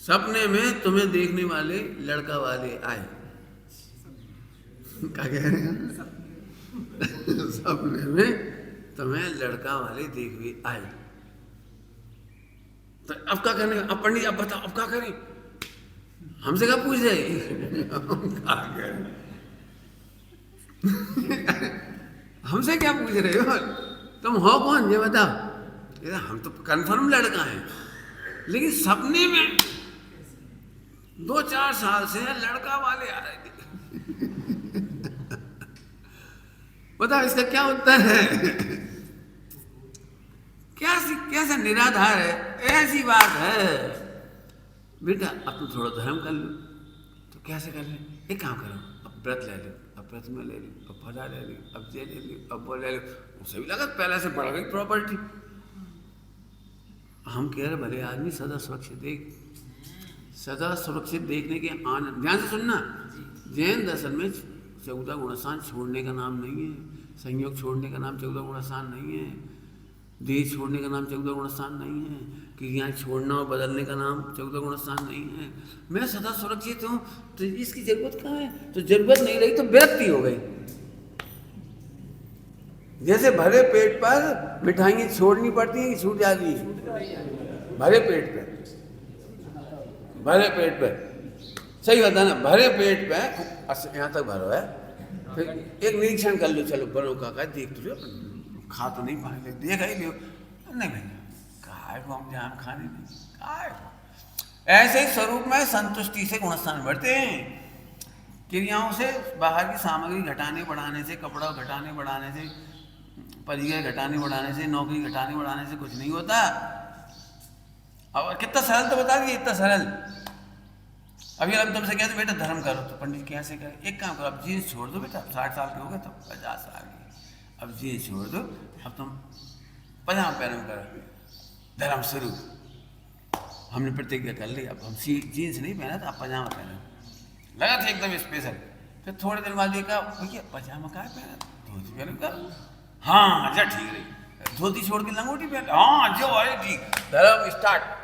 सपने में तुम्हें देखने वाले लड़का वाले आए, क्या कह रहे हैं? सपने में तुम्हें लड़का वाले देखने आए, तो अब क्या करने? अब पंडित अब बताओ अब क्या करें? हमसे क्या पूछ रहे? हमसे क्या पूछ रहे हो? तुम हो कौन ये बताओ? हम तो कंफर्म लड़का हैं, लेकिन सपने में 2-4 साल से लड़का वाले आ रहे थे। बताओ इसका क्या उत्तर है? कैसा निराधार है? ऐसी बात है बेटा, अब तुम थोड़ा धर्म कर लो। तो कैसे कर ले? एक काम करो, अब व्रत ले लो, अब प्रतिमा ले लो, अब फला ले लो, अब ये ले लो, अब वो ले लो। उसे भी लगा पहले से बढ़ गई प्रॉपर्टी। हम कह रहे भले आदमी सदा सुरक्षित देख, सदा सुरक्षित देखने के आनंद। ध्यान से सुनना, जैन दर्शन में 14 गुणस्थान छोड़ने का नाम नहीं है, संयोग छोड़ने का नाम 14 गुणस्थान नहीं है, देश छोड़ने का नाम 14 गुणस्थान नहीं है, क्रियाएं छोड़ना और बदलने का नाम 14 गुणस्थान नहीं है। मैं सदा सुरक्षित हूँ, तो इसकी जरूरत कहाँ है? तो जरूरत नहीं रही तो विरक्ति हो गई। जैसे भरे पेट पर मिठाइयाँ छोड़नी पड़ती हैं कि छूट जाती है? भरे पेट पे, भरे पेट पे, सही बता ना, भरे पेट पे यहाँ तक भरो है, फिर एक निरीक्षण कर लो, चलो बड़ो काका देख तो लो, खा तो नहीं पाएंगे, देख ही लो, नहीं भैया काय को हम जान खाने नहीं, काय को। ऐसे ही स्वरूप में संतुष्टि से गुणस्थान बढ़ते हैं। क्रियाओं से, बाहर की सामग्री घटाने बढ़ाने से, कपड़ा घटाने बढ़ाने से, परिचय घटाने बढ़ाने से, नौकरी घटाने बढ़ाने से कुछ नहीं होता। और कितना सरल तो बता दिए, इतना सरल। अभी हम तुमसे कहते बेटा धर्म करो, तो पंडित कैसे करें? एक काम करो, अब जीन्स छोड़ दो बेटा, 60 साल के हो गए तो 50 साल के, अब जीन्स छोड़ दो, अब तुम पजामा पहन करो, धर्म शुरू। हमने प्रतिज्ञा कर ली, अब हम जीन्स नहीं पहना तो अब पजामा पहना, लगा था एकदम स्पेशल। फिर थोड़े दिन बाद देखा भैया पजामा कहाँ पहना, धोती पहन करो, हाँ अच्छा ठीक रही, धोती छोड़ के लंगोटी पहन, हाँ जो अरे ठीक, धर्म स्टार्ट।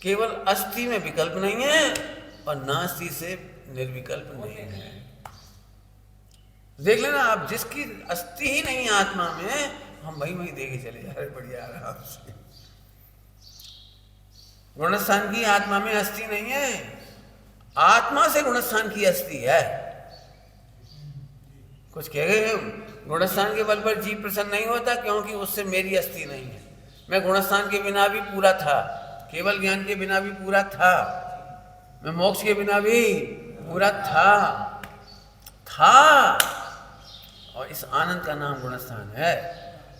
केवल अस्थि में विकल्प नहीं है और नास्ति से निर्विकल्प नहीं है। देख लेना आप, जिसकी अस्थि ही नहीं है आत्मा में, हम वही देखे चले जा रहे बढ़िया आराम से। गुणस्थान की आत्मा में अस्थि नहीं है, आत्मा से गुणस्थान की अस्थि है। कुछ कह गए हम, गुणस्थान के बल पर जीव प्रसन्न नहीं होता क्योंकि उससे मेरी अस्थि नहीं है। मैं गुणस्थान के बिना भी पूरा था, केवल ज्ञान के बिना भी पूरा था, मैं मोक्ष के बिना भी पूरा था। और इस आनंद का नाम गुणस्थान है।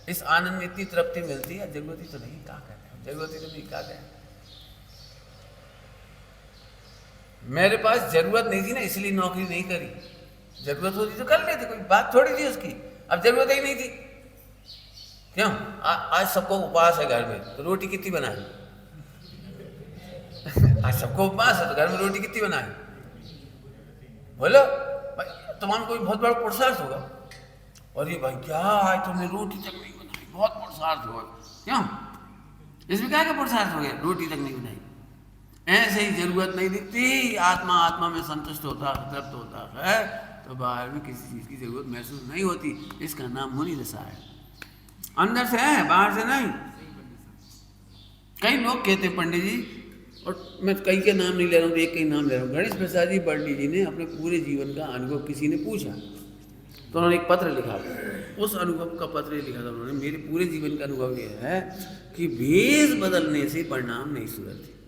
इस आनंद में इतनी तृप्ति मिलती है, जरूरती तो नहीं, क्या करें, जरूरती तो नहीं, क्या करें। मेरे पास जरूरत नहीं थी ना, इसलिए नौकरी नहीं करी। जरूरत होती तो कर लेते, कोई बात थोड़ी थी उसकी। अब जरूरत ही नहीं थी, क्यों? आज सबको उपवास है घर में, तो रोटी कितनी बनाई? आज सबको उपवास है तो घर में रोटी कितनी बनाई? बोलो भाई, तुम्हारा कोई बहुत बड़ा पुरुषार्थ होगा, और ये भाई क्या आज तुमने रोटी तक नहीं बनाई, बहुत पुरुषार्थ होगा। क्यों? इसमें क्या पुरुषार्थ हो गया, रोटी तक नहीं बनाई। ऐसे ही जरूरत नहीं दिखती, आत्मा में संतुष्ट होता, तृप्त होता है, तो बाहर में किसी चीज की जरूरत महसूस नहीं होती। इसका नाम मुनि दशा है, अंदर से है, बाहर से नहीं। कई लोग कहते हैं पंडित जी, और मैं कई के नाम नहीं ले रहा हूँ, एक कई नाम ले रहा हूँ। गणेश प्रसाद जी पंडित जी ने अपने पूरे जीवन का अनुभव किसी ने पूछा, तो उन्होंने एक पत्र लिखा। उस अनुभव का पत्र ये लिखा था उन्होंने, मेरे पूरे जीवन का अनुभव ये है कि भेष बदलने से परिणाम नहीं सुधरते।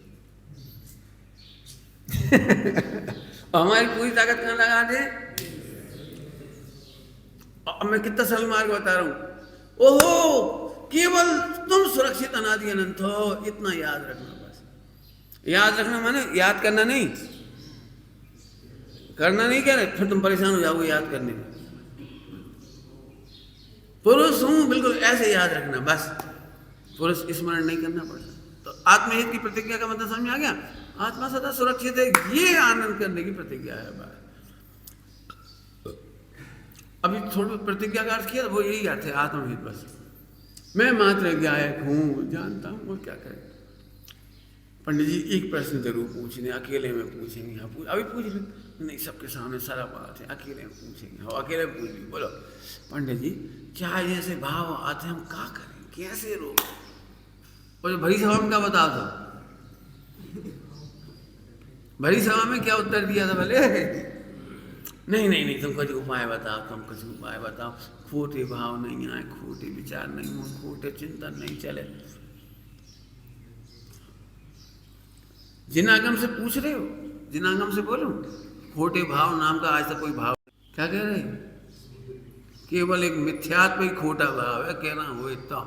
हमारी पूरी ताकत कहाँ लगा दे। अब मैं कितना सरल मार्ग बता रहा हूँ। ओहो, केवल तुम सुरक्षित अनादि अनंत हो, इतना याद रखना। बस याद रखना माने याद करना नहीं, करना नहीं कह रहे, फिर तुम परेशान हो जाओगे याद करने में। पुरुष हूं बिल्कुल ऐसे याद रखना, बस पुरुष स्मरण नहीं करना पड़ता। तो आत्महित की प्रतिज्ञा का मतलब समझ में आ गया। आत्मा सदा सुरक्षित है, ये आनंद करने की प्रतिज्ञा है। बात अभी थोड़ी प्रतिज्ञा का अर्थ किया, वो यही अर्थ है आत्महित। बस मैं मात्र गायक हूँ, जानता हूँ, वो क्या करें। पंडित जी एक प्रश्न जरूर पूछने, अकेले में पूछेंगे। अभी पूछ ले, नहीं सबके सामने सारा बात है, अकेले में पूछेंगे। हाँ अकेले में पूछ ली, बोलो पंडित जी क्या जैसे भाव आते हम क्या करें, कैसे रोक। और भरी सभा में क्या बता दो, भरी सभा में क्या उत्तर दिया था भले। नहीं तुम कुछ उपाय बताओ, तुम कुछ उपाय बताओ, खोटे भाव नहीं आए, खोटे विचार नहीं हो, खोटे चिंतन नहीं चले। जिनागम से पूछ रहे हो, जिनागम से बोलो, खोटे भाव नाम का आज तक कोई भाव क्या कह रहे, केवल एक मिथ्यात्व ही खोटा भाव है। कहना हो इतना,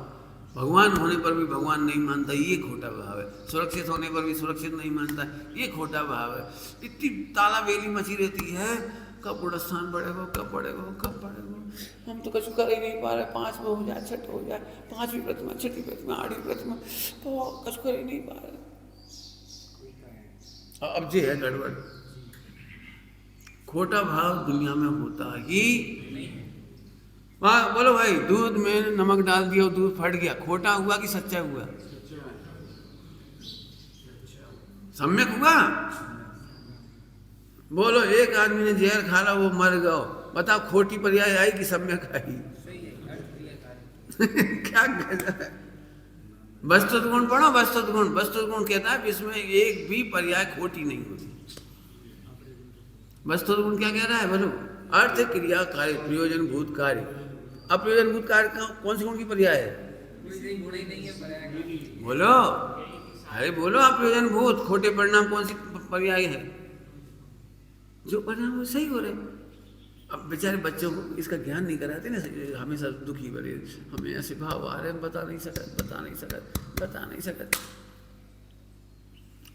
भगवान होने पर भी भगवान नहीं मानता, ये खोटा भाव है। सुरक्षित होने पर भी सुरक्षित नहीं मानता, ये खोटा भाव है। इतनी तालाबेली मची रहती है, कब बड़ा स्थान बढ़ेगा, कब बढ़ेगा, कब बढ़ेगा, हम तो कुछ कर ही नहीं पा रहे। 5 में हो जाए, 6 हो जाए, 5वीं प्रतिमा, 6ठी प्रतिमा, 8वीं प्रतिमा, तो कुछ कर ही नहीं पा रहे। अब ये है गड़बड़। खोटा भाव दुनिया में होता ही वहाँ बोलो भाई, दूध में नमक डाल दिया, दूध फट गया, खोटा हुआ कि सच्चा हुआ? सम्यक हुआ। बोलो एक आदमी ने जहर खा ला, वो मर गया, बताओ खोटी पर्याय आई कि सम्यक आई? क्या कहता है? वस्तुत गुण पढ़ो, वस्तुत गुण। वस्तुत गुण कहता है इसमें एक भी पर्याय खोटी नहीं होती। वस्तुत गुण क्या कह रहा है? बोलो, अर्थ क्रिया कार्य प्रयोजन भूत कार्य। अप्रयोजन भूत कार्य कौन से गुण की पर्याय है? बोलो, अरे बोलो, अप्रयोजन भूत खोटे परिणाम कौन सी पर्याय है? जो परिणाम वो सही हो रहे। अब बेचारे बच्चों को इसका ज्ञान नहीं कराते ना, हमेशा दुखी बने, हमें ऐसे भाव आ रहे हैं, बता नहीं सकत।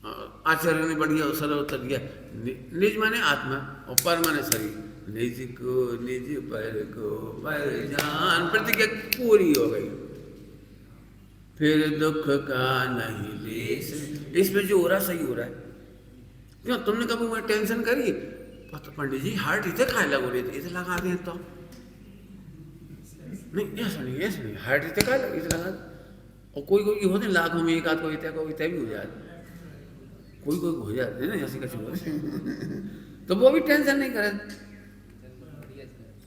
आचार्य ने बढ़िया सरल उत्तर दिया, निज माने आत्मा और पर माने शरीर। निज को निज पर को पर जान, प्रतिज्ञा पूरी हो गई। फिर दुख का नहीं लेस। इसमें जो हो रहा सही हो रहा है। क्यों तुमने कभी मैं टेंशन करी? तो पंडित जी हार्ट इतने खाए लगो रहे थे, इसे लगा दें तो नहीं, ऐसा नहीं, हार्ट इतने खाए लगे, इसे लगा। और कोई होते लाखों में एक आध को इतना भी हो जाए, कोई हो जाते ना ऐसी कच्ची होते तो वो भी टेंशन नहीं करे।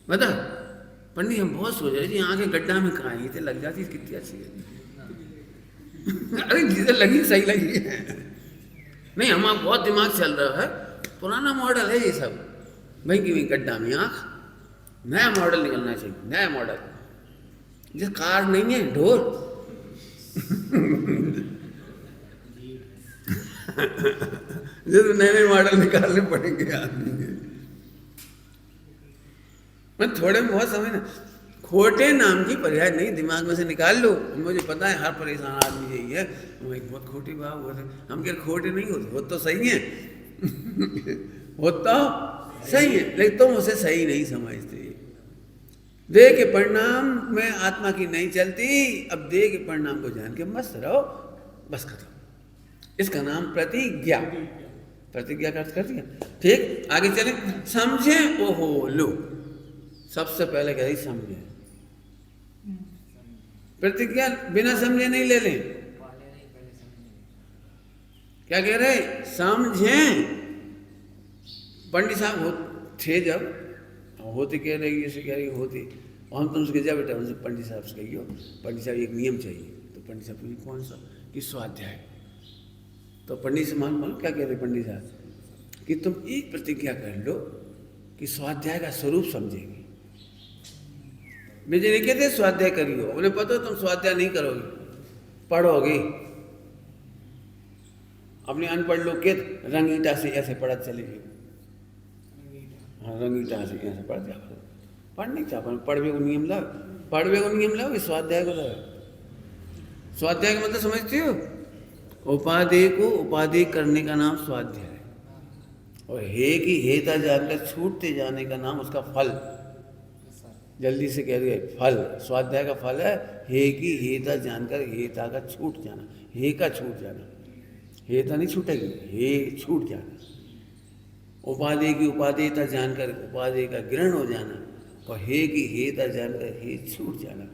बता पंडित हम बहुत सोच रहे थे, यहाँ के गड्ढा में कहाँ इतने लग जाती, कितनी अच्छी है। अरे जिसे लगी सही लगी है। नहीं, हमारा बहुत दिमाग चल रहा है, पुराना मॉडल है ये सब। भाई कि गड्ढा में आँख, नया मॉडल निकलना चाहिए, नया मॉडल। जिस कार नहीं है, ढोल। जिस नए मॉडल निकालने पड़ेंगे आदमी के। मैं थोड़े बहुत समय ना, खोटे नाम की पर्याय नहीं दिमाग में से निकाल लो। मुझे पता है हर परेशान आदमी यही है, बहुत खोटी भाव होते। हम क्या खोटे नहीं होते, हो तो सही है। हो तो सही है, लेकिन तुम उसे सही नहीं समझते। देह के परिणाम में आत्मा की नहीं चलती। अब देह के परिणाम को जान के मस्त रहो, बस खत्म। इसका नाम प्रतिज्ञा। प्रतिज्ञा का अर्थ कर दिया। ठीक, आगे चले। समझे ओहो लो, सबसे पहले कह रही समझे। प्रतिज्ञा बिना समझे नहीं ले लें। क्या कह रहे? समझे। पंडित साहब थे जब होते, कह रहे ऐसे कह रही होती, और हम तुमसे जा बेटा, उनसे पंडित साहब से कहियो, पंडित साहब एक नियम चाहिए। तो पंडित साहब पूछे कौन सा? कि स्वाध्याय। तो पंडित से मान क्या कह रहे पंडित साहब? कि तुम एक प्रतिज्ञा कर लो कि स्वाध्याय का स्वरूप समझेंगे। मुझे नहीं कहते स्वाध्याय करियो, उन्हें पता तुम स्वाध्याय नहीं करोगे, पढ़ोगे। अपने अनपढ़ लोग के रंगीटा से ऐसे पढ़त चलेगी। हाँ, रंगीटा से ऐसे पढ़ जा, पढ़ नहीं चाह, पढ़वे को नियम लाओ, पढ़वे को नियम लाओ, स्वाध्याय को लाओ। स्वाध्याय का मतलब समझते हो? उपादेय को उपादेय करने का नाम स्वाध्याय है। और हे की हेता जानकर छूटते जाने का नाम उसका फल। जल्दी से कह रही फल, स्वाध्याय का फल है हे की हेता जानकर हेता का छूट जाना, हे का छूट जाना। हेता नहीं छूटेगी, हे छूट जाना। उपादेय की उपादेयता जानकर उपादेय का ग्रहण हो जाना, और हे की हेता जानकर हे छूट जाना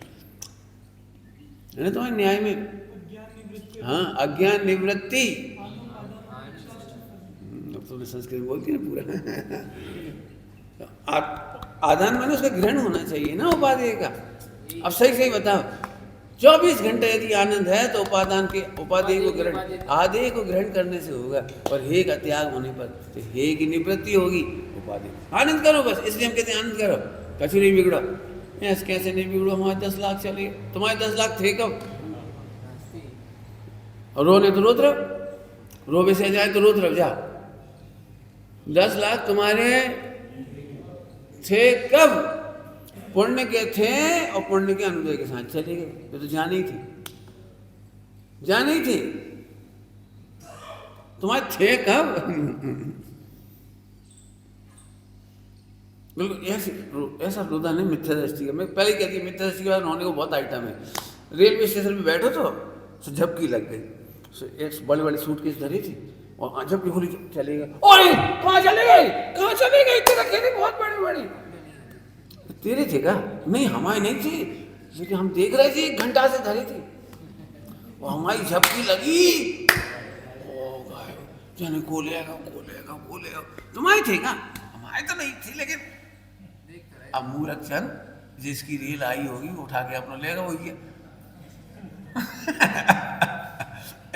है ना तुम्हारे न्याय में। हाँ, अज्ञान निवृत्ति। अब तुमने संस्कृत बोलती ना पूरा। आदान माने उसका ग्रहण होना चाहिए ना उपादेय का। अब सही सही बताओ, 24 घंटे यदि आनंद है तो उपादान के उपादेय को ग्रहण, आदेय को ग्रहण करने से होगा। और हे का त्याग होने पर तो हे की निवृत्ति होगी, उपादेय। आनंद करो बस, इसलिए हम कहते हैं आनंद करो, कछु नहीं बिगड़ो। ऐसे कैसे नहीं बिगड़ो? हमारे 10 लाख चले, तुम्हारे 10 लाख थे कब? और रोने तो रोत रहो, रोवे से जाए तो रोत रहो, जाओ। 10 लाख तुम्हारे थे कब? पुण्य के थे और पुण्य के अनुदय के साथ चले गए। तो जाने ही थी, जाने ही थी। तुम्हारे थे कब? बिल्कुल ऐसा रुदन है मिथ्या दृष्टि का। मैं पहले कहती है मिथ्या दृष्टि के बाद होने को बहुत आइटम है। रेलवे स्टेशन पे बैठो तो झपकी लग गई, एक बड़ी बड़ी सूटकेस धरी थी और झपकी खुली, चले गए। अरे कहाँ चले गए, कहाँ चले गए, तेरा खेती बहुत बड़ी बड़ी। तेरे थे क्या? नहीं हमारी नहीं थी, लेकिन हम देख रहे थे 1 घंटा से धरी थी और हमारी झपकी लगी। जाने को लेगा तुम्हारी थे क्या? हमारी तो नहीं थी, लेकिन अब मूर्ख चंद जिसकी रेल आई होगी उठा के अपना लेगा वही है।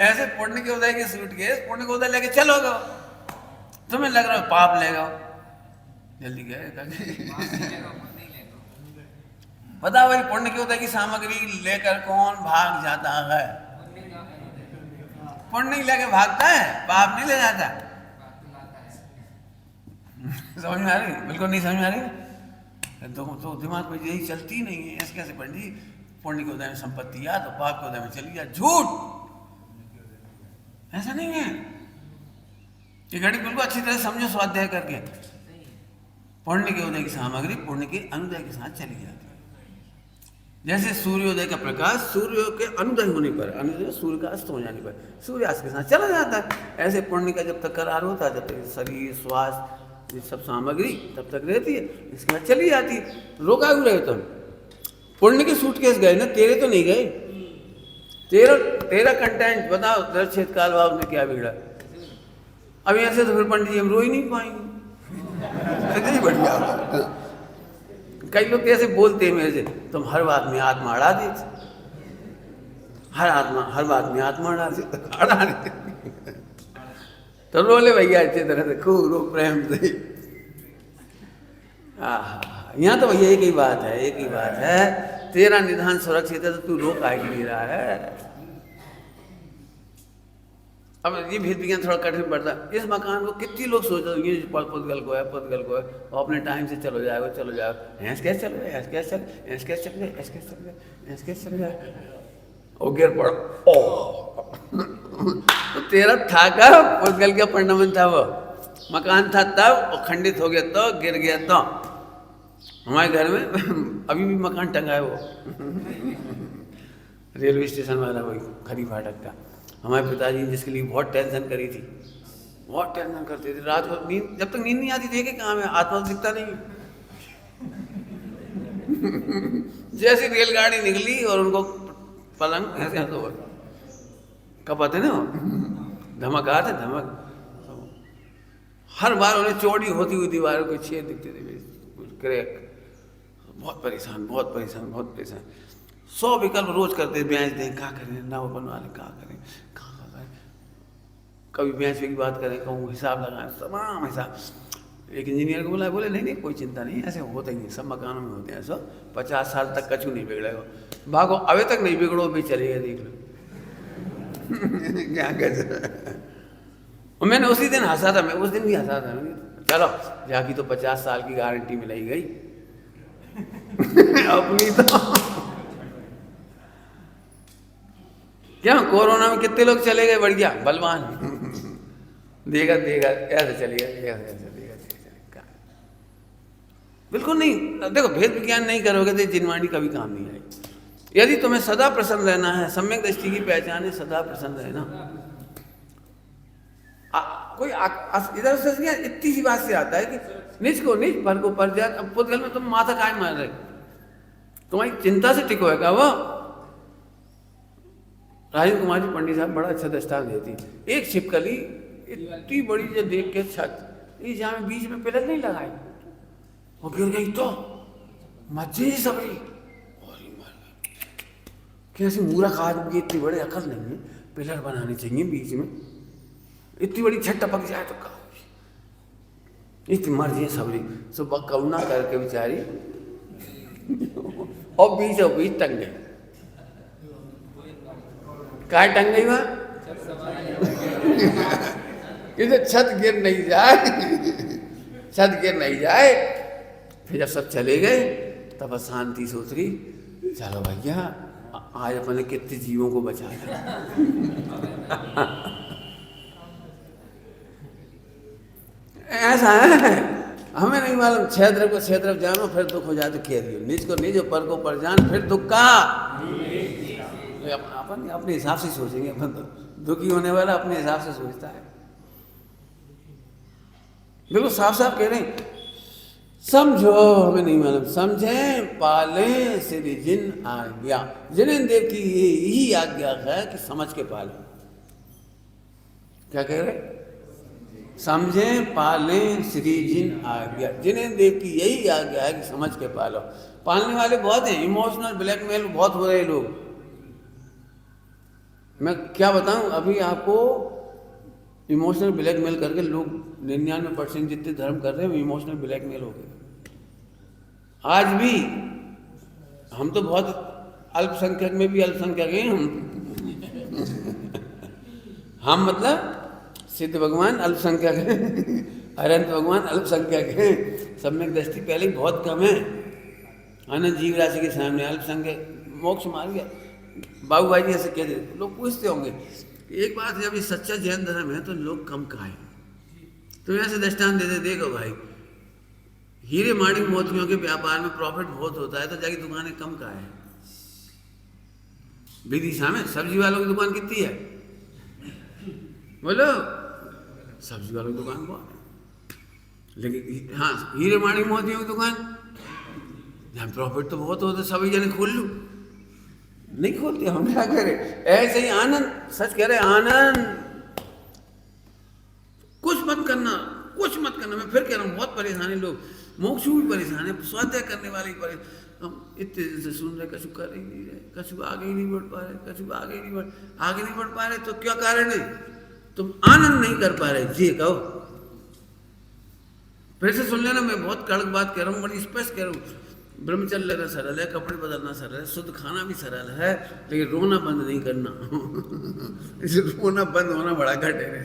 ऐसे पुण्य के उदय के सूटकेस पुण्य के उदय लेके चलो गो, तुम्हें लग रहा है पाप लेगा, जल्दी गए। पता भाई पुण्य के उदय की सामग्री लेकर कौन भाग जाता है? पुण्य नहीं लेके भागता है, पाप नहीं ले जाता। समझ में आ रही? बिल्कुल नहीं समझ में आ रही। तो दिमाग में यही चलती नहीं है। ऐसे कैसे पंडित जी, पुण्य के उदय में संपत्ति आ तो पाप के उदय में चली जा। झूठ, ऐसा नहीं है। ये घड़ी बिल्कुल अच्छी तरह समझो स्वाध्याय करके। पुण्य के उदय की सामग्री पुण्य के अनुदय के साथ चली जाती है। जैसे सूर्योदय का प्रकाश सूर्य के अनुदय होने पर, अनुदय सूर्य का अस्त हो जाने पर सूर्यास्त के साथ चला जाता है। ऐसे पुण्य का जब तक करार होता है, जब तक शरीर स्वास्थ्य ये सब सामग्री तब तक रहती है, इसके बाद चली जाती है। रोका क्यों रहे तुम? पुण्य के सूटकेस गए ना, तेरे तो नहीं गए। तेरा कंटेंट बताओ, दर्शित काल भाव में क्या बिगड़ा? अब ऐसे तो फिर पंडित जी हम रो ही नहीं पाएंगे। बढ़िया कई लोग ऐसे बोलते हैं मेरे से, तुम हर बात में आत्मा अड़ा देते, हर बात में आत्मा अड़ा देते। तो रो ले भैया अच्छी तरह से, खूब रो प्रेम से। यहाँ तो भैया एक ही बात है, तेरा निधान सुरक्षित है तो तू रो काहे के लिए रहा है? अब ये भेद विज्ञान थोड़ा कठिन पड़ता है। इस मकान को कितने लोग सोच रहे हैं पुद्गल को है और अपने टाइम से चलो जाओ, ऐस कैसे चल जाए और गिर पड़ो। तो तेरा था का पुद्गल का परिणाम था, वो मकान था तब और खंडित हो गया तो गिर गया तो। हमारे घर में अभी भी मकान टंगा है वो रेलवे स्टेशन वाला, वही खरी फाटक का। हमारे पिताजी जिसके लिए बहुत टेंशन करी थी, बहुत टेंशन करते थे। रात को नींद, जब तक नींद नहीं आती थी कि कहाँ में आत्मा तो दिखता नहीं। जैसी रेलगाड़ी निकली और उनको पलंग ऐसे तो कब आते ना धमक आते धमक, हर बार उन्हें चौड़ी होती हुई दीवारों के छेद दिखते थे, क्रैक। बहुत परेशान। 100 विकल्प रोज करते, ब्याज दें, क्या करें, नाव बनवा लें, क्या करें, कहाँ लगाएं, कभी ब्याज की बात करें, कहूँ हिसाब लगाएं, तमाम हिसाब। एक इंजीनियर को बोले नहीं कोई चिंता नहीं, ऐसे होता ही नहीं, सब मकानों में होते हैं। 50 साल तक कछु नहीं बिगड़ेगा। भागो अभी तक नहीं बिगड़ो भी चलेगा, देख लो। क्या कर। और मैंने उसी दिन हंसा था, मैं उस दिन भी हंसा था, चलो जाकी तो 50 साल की गारंटी मिलाई गई अपनी तो। क्या कोरोना में कितने लोग चले गए बढ़िया बलवान। देगा ऐसे चलिए, बिल्कुल नहीं। देखो भेद विज्ञान नहीं करोगे तो जिनवाणी कभी काम नहीं आएगी। यदि तुम्हें सदा प्रसन्न रहना है, सम्यक दृष्टि की पहचान है सदा प्रसन्न रहना। कोई इधर से इतनी सी बात से आता है कि निज को निज पर को पर जात। अब पुद्गल में तुम माथा काय मार रहे, तुम्हारी चिंता से टिको है क्या वो? राजेंद्र कुमार जी पंडित साहब बड़ा अच्छा दृष्टांत देती। एक छिपकली इतनी बड़ी जो देख के छत, ये जहाँ में बीच में पिलर नहीं लगाई, वो गिर गई तो मज्जे सबरी और कैसे मूर्ख आदमी की इतनी बड़ी अकल नहीं है, पिलर बनाने चाहिए बीच में। इतनी बड़ी छत टपक जाए तो कहा इतनी मर्जी सबरी सुबह करुणा करके बेचारी और बीच टंग गई। क्या टंग गई वहां? इसे छत गिर नहीं जाए। फिर जब सब चले गए तब शांति से उतरी, चलो भैया आज अपने कितने जीवों को बचाया। ऐसा है हमें नहीं मालूम, छह तरफ को छह तरफ जानो फिर दुख हो जाए तो कह दियो, निज को निज पर को पर जान फिर दुख का। अपन अपने हिसाब से सोचेंगे, अपन तो दुखी होने वाला अपने हिसाब से सोचता है। बिल्कुल साफ साफ कह रहे हैं, समझो हमें नहीं मालूम, समझें पाले श्री जिन आज्ञा, जिन्हें देव की यही आज्ञा है कि समझ के पालो। क्या कह रहे? समझें पालें श्री जिन आज्ञा, जिन्हें देव की यही आज्ञा है कि समझ के पालो। पालने वाले बहुत हैं, इमोशनल ब्लैकमेल बहुत हो रहे हैं लोग। मैं क्या बताऊं, अभी आपको इमोशनल ब्लैकमेल करके लोग 99% जितने धर्म कर रहे हैं वो इमोशनल ब्लैकमेल हो गए। आज भी हम तो बहुत अल्पसंख्यक में भी अल्पसंख्यक हैं हम मतलब सिद्ध भगवान अल्पसंख्यक हैं अनंत भगवान अल्पसंख्यक हैं। सब में दृष्टि पहले ही बहुत कम है, अनंत जीव राशि के सामने अल्पसंख्यक मोक्ष मार गया। बाबू भाई जी ऐसे कह दे, लोग पूछते होंगे एक बात है, जब ये सच्चा जैन धर्म है तो लोग कम कहाँ हैं? तो ऐसे दृष्टांत दे दे, देखो भाई हीरे माणिक मोतियों के व्यापार में प्रॉफिट बहुत होता है तो जाके दुकानें कम कहाँ है? विदिशा में सब्जी वालों की दुकान कितनी है? बोलो, सब्जी वालों की दुकान बहुत है, लेकिन हाँ हीरे माणिक मोतियों की दुकान जहाँ प्रॉफिट तो बहुत होता है, सभी जने खोल लूँ, नहीं खोलते। हम क्या करें? ऐसे ही आनंद, सच कह रहे आनंद, कुछ मत करना, कुछ मत करना। मैं फिर कह रहा हूँ बहुत परेशानी, लोग मोक्षु भी परेशान है, स्वाध्याय करने वाले भी परेशान। हम इतने दिन से सुन रहे, कछु कर ही नहीं रहे, कछु आगे ही नहीं बढ़ पा रहे, कछु आगे नहीं बढ़ पा रहे। तो क्या कारण है? तुम आनंद नहीं कर पा रहे जी। कहो फिर से सुन लेना, मैं बहुत कड़क बात कह रहा हूँ, बड़ी स्पष्ट कह रहा हूँ। ब्रह्मचर्य लेना सरल है, कपड़े बदलना सरल है, शुद्ध खाना भी सरल है, लेकिन रोना बंद नहीं करना इसे रोना बंद होना बड़ा घटे है।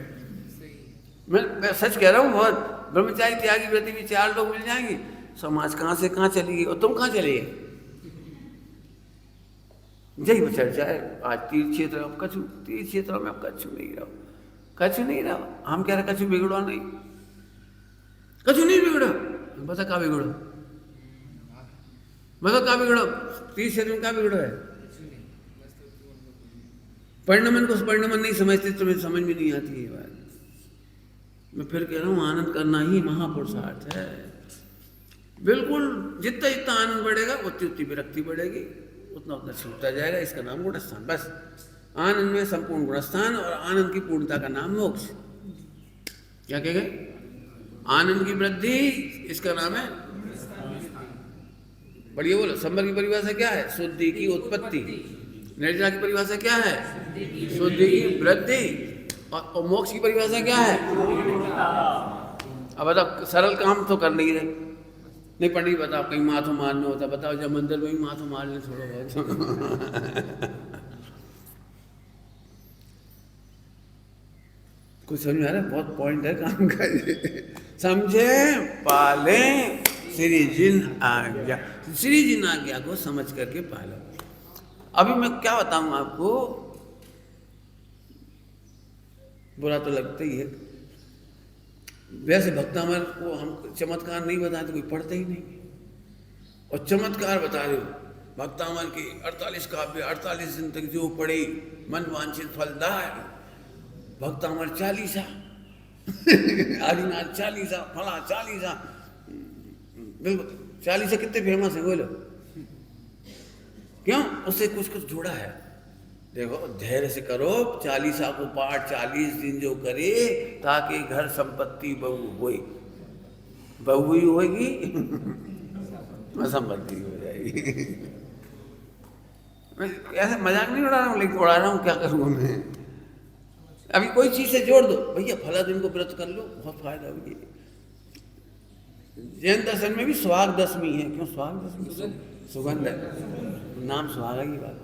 मैं सच कह रहा हूँ, बहुत ब्रह्मचारी त्यागी व्रति भी 4 लोग मिल जाएंगे, समाज कहाँ से कहाँ चली गई और तुम कहाँ चले गए? यही चर्चा है आज तीर्थ क्षेत्र। अब कछु तीर्थ क्षेत्रों में अब कछु नहीं रहो, कछु नहीं रहो। हम कह रहे कछु बिगड़ो नहीं, कछु नहीं बिगड़ो। बता कहाँ बिगड़ो, मतलब कहाँ बिगड़ो? तीर्थ क्षेत्र में कहाँ बिगड़ो है? परिणमन को परिणमन नहीं समझते, तुम्हें समझ में नहीं आती है बात। मैं फिर कह रहा हूँ, आनंद करना ही महापुरुषार्थ है। बिल्कुल, जितना जितना आनंद बढ़ेगा उतनी उतनी विरक्ति बढ़ेगी, उतना उतना छूटता जाएगा। इसका नाम गुणस्थान। बस आनंद में संपूर्ण गुणस्थान, और आनंद की पूर्णता का नाम मोक्ष। क्या कह गए? आनंद की वृद्धि, इसका नाम है। बढ़िया बोलो। संबर की परिभाषा क्या है? शुद्धि की उत्पत्ति। निर्जला की परिभाषा क्या है? शुद्धि की वृद्धि। और मोक्ष की परिभाषा क्या है? अब बताओ, सरल काम तो कर नहीं रहे, नहीं पढ़ी। बताओ कहीं माथो मारना होता, बताओ जब मंदिर में ही माथो मार ले थोड़ा बहुत कुछ समझ में आ रहा है? बहुत पॉइंट है काम का। समझे पाले श्री जिन आज्ञा, श्री जिन आज्ञा को समझ करके पालो। अभी मैं क्या बताऊं आपको, बुरा तो लगता ही है। वैसे भक्तामल को हम चमत्कार नहीं बताए तो कोई पढ़ता ही नहीं, और चमत्कार बता रहे हो। भक्तामल की 48 काव्य 48 दिन तक जो पढ़े मन वांछित फलदाय, भक्तामल 40 आदिनाथ 40 फला 40। बिल्कुल 40 कितने फेमस है बोलो? क्यों? उससे कुछ कुछ जुड़ा है। देखो धैर्य से करो, 40 को पाठ 40 दिन जो करे, ताकि घर संपत्ति बहु होई, बहु ही होगी संपत्ति हो जाएगी। मैं ऐसे मजाक नहीं उड़ा रहा हूँ, लेकिन उड़ा रहा हूँ, क्या करूँ मैं। अभी कोई चीज से जोड़ दो, भैया फला दिन को व्रत कर लो, बहुत फायदा होगी। जैन दर्शन में भी सुहाग दशमी है। क्यों सुहाग दशमी? सुगंध है, नाम सुहागा की बात।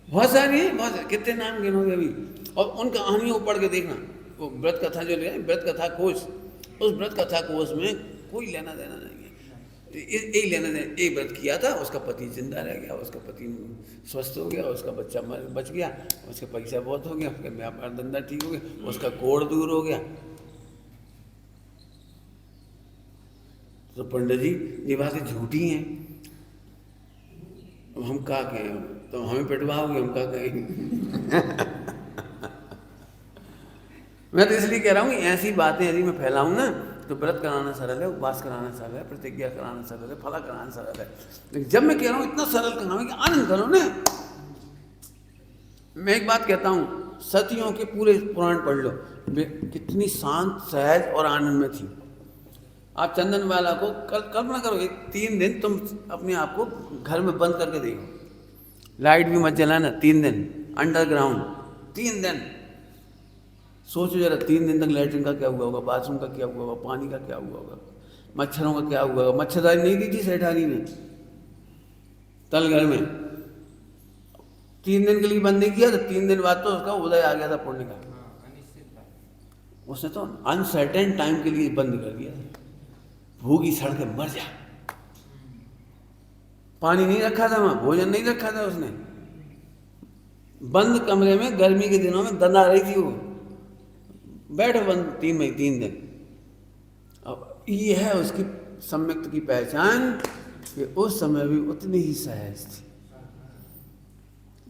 बहुत सारी है, बहुत कितने नाम गिनोगे अभी। और उन कहानियों को पढ़ के देखना, वो व्रत कथा जो ले, व्रत कथा कोश, उस व्रत कथा कोश में कोई लेना देना नहीं है। यही लेना देना। एक व्रत किया था, उसका पति जिंदा रह गया, उसका पति स्वस्थ हो गया, उसका बच्चा बच गया, उसका पैसा बहुत हो गया, उसका व्यापार धंधा ठीक हो गया, उसका कोढ़ दूर हो गया। तो पंडित जी ये बातें झूठी हैं। अब हम क्या कहें, तो हमें पिटवाओगे, हम क्या कहेंगे। मैं तो इसलिए कह रहा हूँ कि ऐसी बातें यदि मैं फैलाऊँ ना, तो व्रत कराना सरल है, उपवास कराना सरल है, प्रतिज्ञा कराना सरल है, फला कराना सरल है। लेकिन जब मैं कह रहा हूँ इतना सरल कराऊँ कि आनंद करो ना। मैं एक बात कहता हूँ, सतियों के पूरे पुराण पढ़ लो, कितनी शांत, सहज और आनंद में थी। आप चंदन वाला को कल्पना करो, 3 दिन तुम अपने आप को घर में बंद करके देखो, लाइट भी मत जलाना 3 दिन, अंडरग्राउंड 3 दिन। सोचो जरा 3 दिन तक लैट्रिन का क्या हुआ होगा, बाथरूम का क्या हुआ होगा, पानी का क्या हुआ होगा, मच्छरों का क्या हुआ होगा। मच्छरदानी नहीं दी थी सेठानी ने तलघर में। 3 दिन के लिए बंद नहीं किया, तो 3 दिन बाद तो उसका उदय आ गया था पुण्य का। उसने तो अनसर्टेन टाइम के लिए बंद कर दिया, भूखी सड़ के मर जा। पानी नहीं रखा था वहां, भोजन नहीं रखा था उसने, बंद कमरे में गर्मी के दिनों में दंदा रही थी वो, बैठो बंद 3 दिन। अब ये है उसकी सम्यक्त की पहचान कि उस समय भी उतनी ही सहज थी।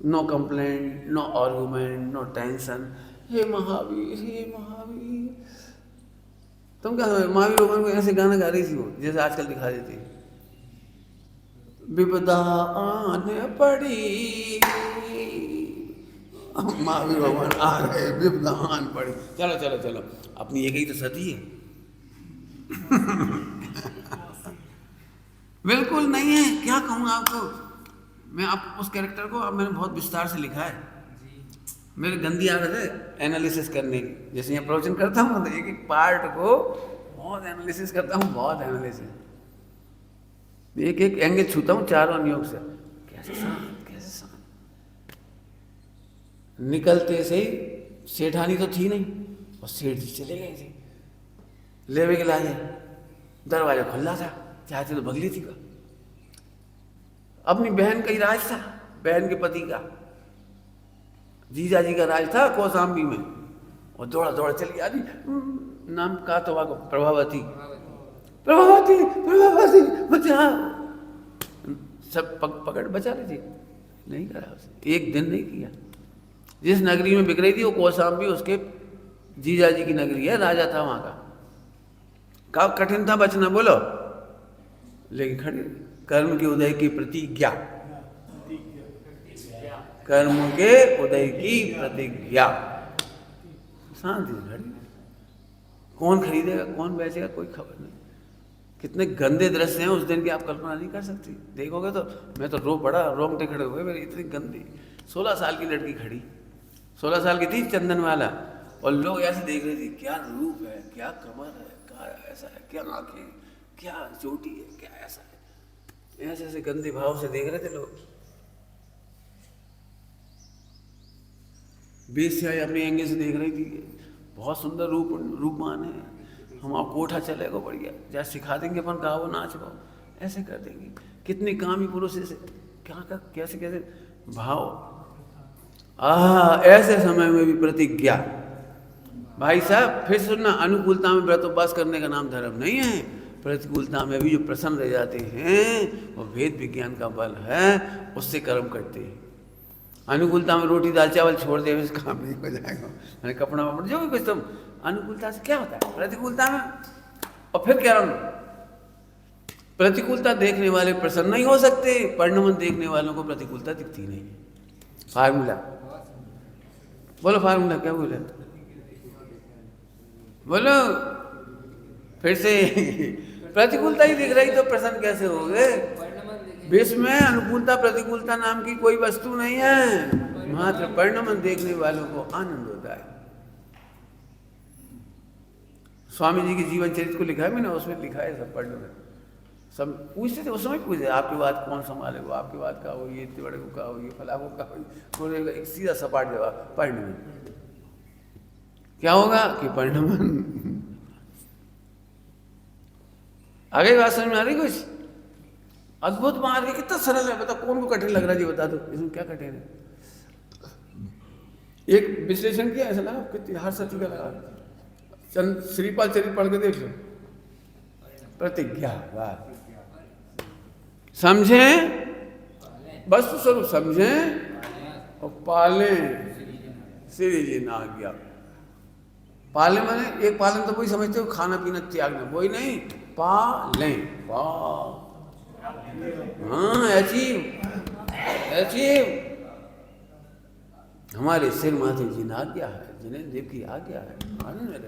No complaint, no argument, no tension. हे महावीर, हे महावीर। तुम क्या समझ, महावीर भगवान को ऐसे गाना गा रही थी वो, जैसे आजकल दिखा देती। विपदा आने पड़ी, महावीर भगवान आ गए, विपदा आन पड़ी। चलो चलो चलो, अपनी एक ही तो सती है। बिल्कुल नहीं है, क्या कहूँ आपको मैं। आप उस कैरेक्टर को अब मैंने बहुत विस्तार से लिखा है। मेरे गंदी आदत है एनालिसिस करने की, जैसे यहाँ प्रवचन करता हूँ तो एक एक पार्ट को बहुत एनालिसिस करता हूँ, बहुत एनालिसिस, एक एक एंगल छूता हूँ चारों अनुयोग से। कैसे शांत, कैसे शांत। निकलते से ही सेठानी तो थी नहीं, और सेठ जी चले गए थे लेवे के लाए, दरवाजा खुला था, चाहते तो भगली थी का। अपनी बहन का ही राज था, बहन के पति का, जीजा जी का राज था कौशाम्बी में, और दौड़ा दौड़ा चली आ रही। नाम का तो वाको प्रभावती, प्रभावती प्रभावती बचा, सब पकड़ बचा रही थी, नहीं करा उसने, एक दिन नहीं किया। जिस नगरी में बिक रही थी वो कौशाम्बी उसके जीजा जी की नगरी है, राजा था वहां का कठिन था बचना, बोलो, लेकिन खड़ी। कर्म के उदय की प्रतिज्ञा, कर्म के उदय की प्रतिज्ञा, शांति से खड़ी। कौन खरीदेगा, कौन बेचेगा, कोई खबर नहीं। कितने गंदे दृश्य हैं उस दिन की, आप कल्पना नहीं कर सकती। देखोगे तो मैं तो रो पड़ा, रोंगटे खड़े हुए मेरे, इतनी गंदी। 16 साल की लड़की खड़ी, 16 साल की थी, चंदन वाला, और लोग ऐसे देख रहे थे, क्या रूप है, क्या कमर है, क्या ऐसा है, क्या आंखें, क्या चोटी है, क्या ऐसा है, ऐसे ऐसे गंदे भाव से देख रहे थे लोग। बेस्या अपने एंगल से देख रही थी, बहुत सुंदर रूपमान है, हम आप कोठा चलेगा बढ़िया, जहाँ सिखा देंगे अपन गाओ नाच गाओ, ऐसे कर देंगे। कितने कामी पुरुष से क्या कैसे कैसे भाव। ऐसे समय में भी प्रतिज्ञा। भाई साहब फिर सुनना, अनुकूलता में व्रत उपवास करने का नाम धर्म नहीं है, प्रतिकूलता में भी जो प्रसन्न रह जाते हैं वो वेद विज्ञान का बल है, उससे कर्म करते हैं। अनुकूलता में रोटी दाल चावल छोड़ दे, काम नहीं हो जाएगा, मैंने कपड़ा वपड़ा जो भी कुछ, तुम अनुकूलता से क्या होता है, प्रतिकूलता में। और फिर कह रहा हूँ, प्रतिकूलता देखने वाले प्रसन्न नहीं हो सकते, परिणमन देखने वालों को प्रतिकूलता दिखती नहीं। फार्मूला बोलो, फार्मूला क्या बोले, बोलो फिर से। प्रतिकूलता ही दिख रही तो प्रसन्न कैसे हो गए। विश्व में अनुकूलता प्रतिकूलता नाम की कोई वस्तु नहीं है, मात्र परिणमन देखने वालों को आनंद होता है। स्वामी जी के जीवन चरित्र को लिखा है मैंने, उसमें लिखा है सब पढ़ने में। सब पूछते थे उस समय, पूछते आपकी बात कौन संभालेगा, आपकी बात का हो, ये इतने बड़े को का हो, ये फला को का हो, बोलेगा एक सीधा सपाट जवाब, परिणमन। क्या होगा कि परिणमन। आगे बात समझ में आ रही कुछ, अद्भुत मार्ग है, कितना सरल है। बता कौन को कठिन लग रहा है जी, बता दो इसमें क्या कठिन है। एक विश्लेषण किया ऐसा लगा कितनी हर सती का लगा। चंद श्रीपाल चरित्र पढ़ के देख लो। प्रतिज्ञा, वाह, समझें, वस्तु स्वरूप समझें और पालें श्री जी ने आज्ञा। पालें माने एक पालन तो वही समझते हो खाना पीना त्यागना, वही नहीं, पालें, हाँ अचीव अचीव। हमारे सिर माथे जी ने आज्ञा है, जिन्हें देव की आज्ञा है, मालूम है।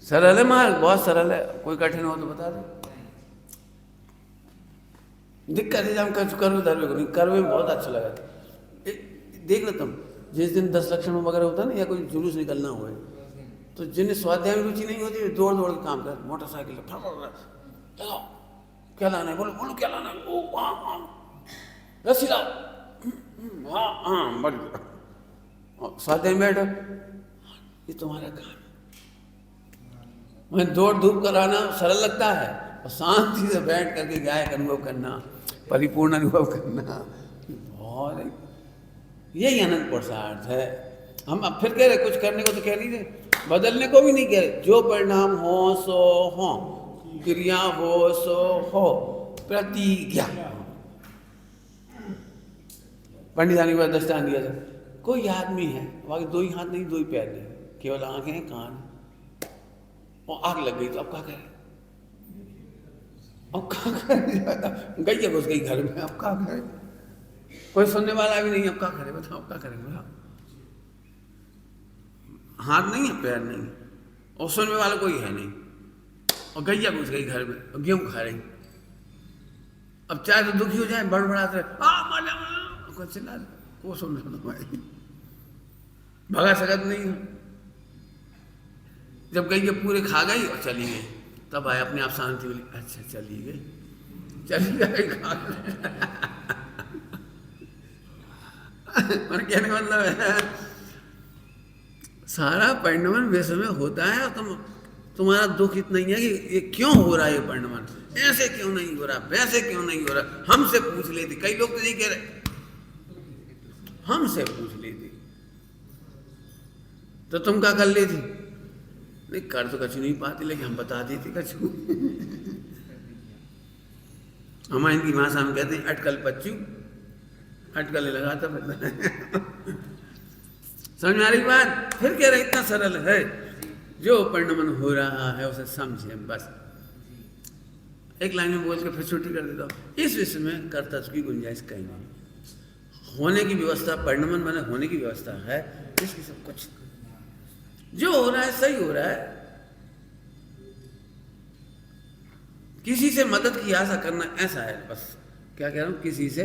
सरल है मार्ग, बहुत सरल है। कोई कठिन हो तो बता दो। दिक्कत है हम कर्म धर्म को नहीं, कर्म में बहुत अच्छा लगा। देख लो तुम, जिस दिन 10 लक्षण वगैरह होता है ना, या कोई जुलूस निकलना हुए, तो जिन्हें स्वाध्याय में रुचि नहीं होती दौड़ दौड़ के काम कर, मोटरसाइकिल चलो क्या लाना है, बोलो बोलो क्या लाना है, ओ हाँ रस्सी लाओ, हाँ हाँ बढ़ गया, स्वाध्याय में बैठो, ये तुम्हारा काम है। मैं दौड़ धूप कराना सरल लगता है, और शांति से बैठ करके गाय का अनुभव करना, परिपूर्ण अनुभव करना, बहुत यही अनंत पुरुषार्थ है। हम अब फिर कह रहे कुछ करने को तो कह नहीं रहे, बदलने को भी नहीं कह रहे। जो परिणाम हो सो हो, क्रिया हो सो हो, प्रतिज्ञा। पंडितानी का दृष्टान दिया था, कोई आदमी है वहां 2 ही हाथ नहीं 2 ही पैर नहीं, केवल आंखें कान, और आग लग गई तो अब क्या करे, अब क्या करे, गई घुस गई घर में, अब क्या करे, कोई सुनने वाला भी नहीं, अब क्या करे, बताओ क्या करेंगे। हाथ नहीं है पैर नहीं, और सुनने वाला कोई है नहीं, और गैया घुस गई घर में और गेहूं खा रही। अब चाहे तो दुखी हो जाए, बड़बड़ाते रहे, चिल्ला वो सुन रहा, भगा सकत नहीं हूं। जब गई पूरे खा गई और चली गई, तब आए अपने आप शांति मिली, अच्छा चली गई खा और कहने का मतलब है सारा परिणमन विश्व में होता है, और तुम्हारा दुख इतना ही है कि ये क्यों हो रहा है, ये परिणमन ऐसे क्यों नहीं हो रहा, वैसे क्यों नहीं हो रहा। हमसे पूछ लेती, कई लोग तो यही कह रहे, हमसे पूछ लेती तो तुम क्या कर लेती। नहीं कर तो कछु नहीं पाती, लेकिन हम बता देते कछु। हमारे इनकी भाषा हम कहते हैं अटकल पच्चू, अटकल लगाता फिर समझ में आ रही बात। फिर कह रहे इतना सरल है, जो परिणमन हो रहा है उसे समझे बस। एक लाइन में बोल के फिर छुट्टी कर देता हूँ। इस विषय में कर्तव्य की गुंजाइश कहीं नहीं, होने की व्यवस्था, परिणमन माने होने की व्यवस्था है, इसकी सब कुछ जो हो रहा है सही हो रहा है। किसी से मदद की आशा करना ऐसा है, बस क्या कह रहा हूं, किसी से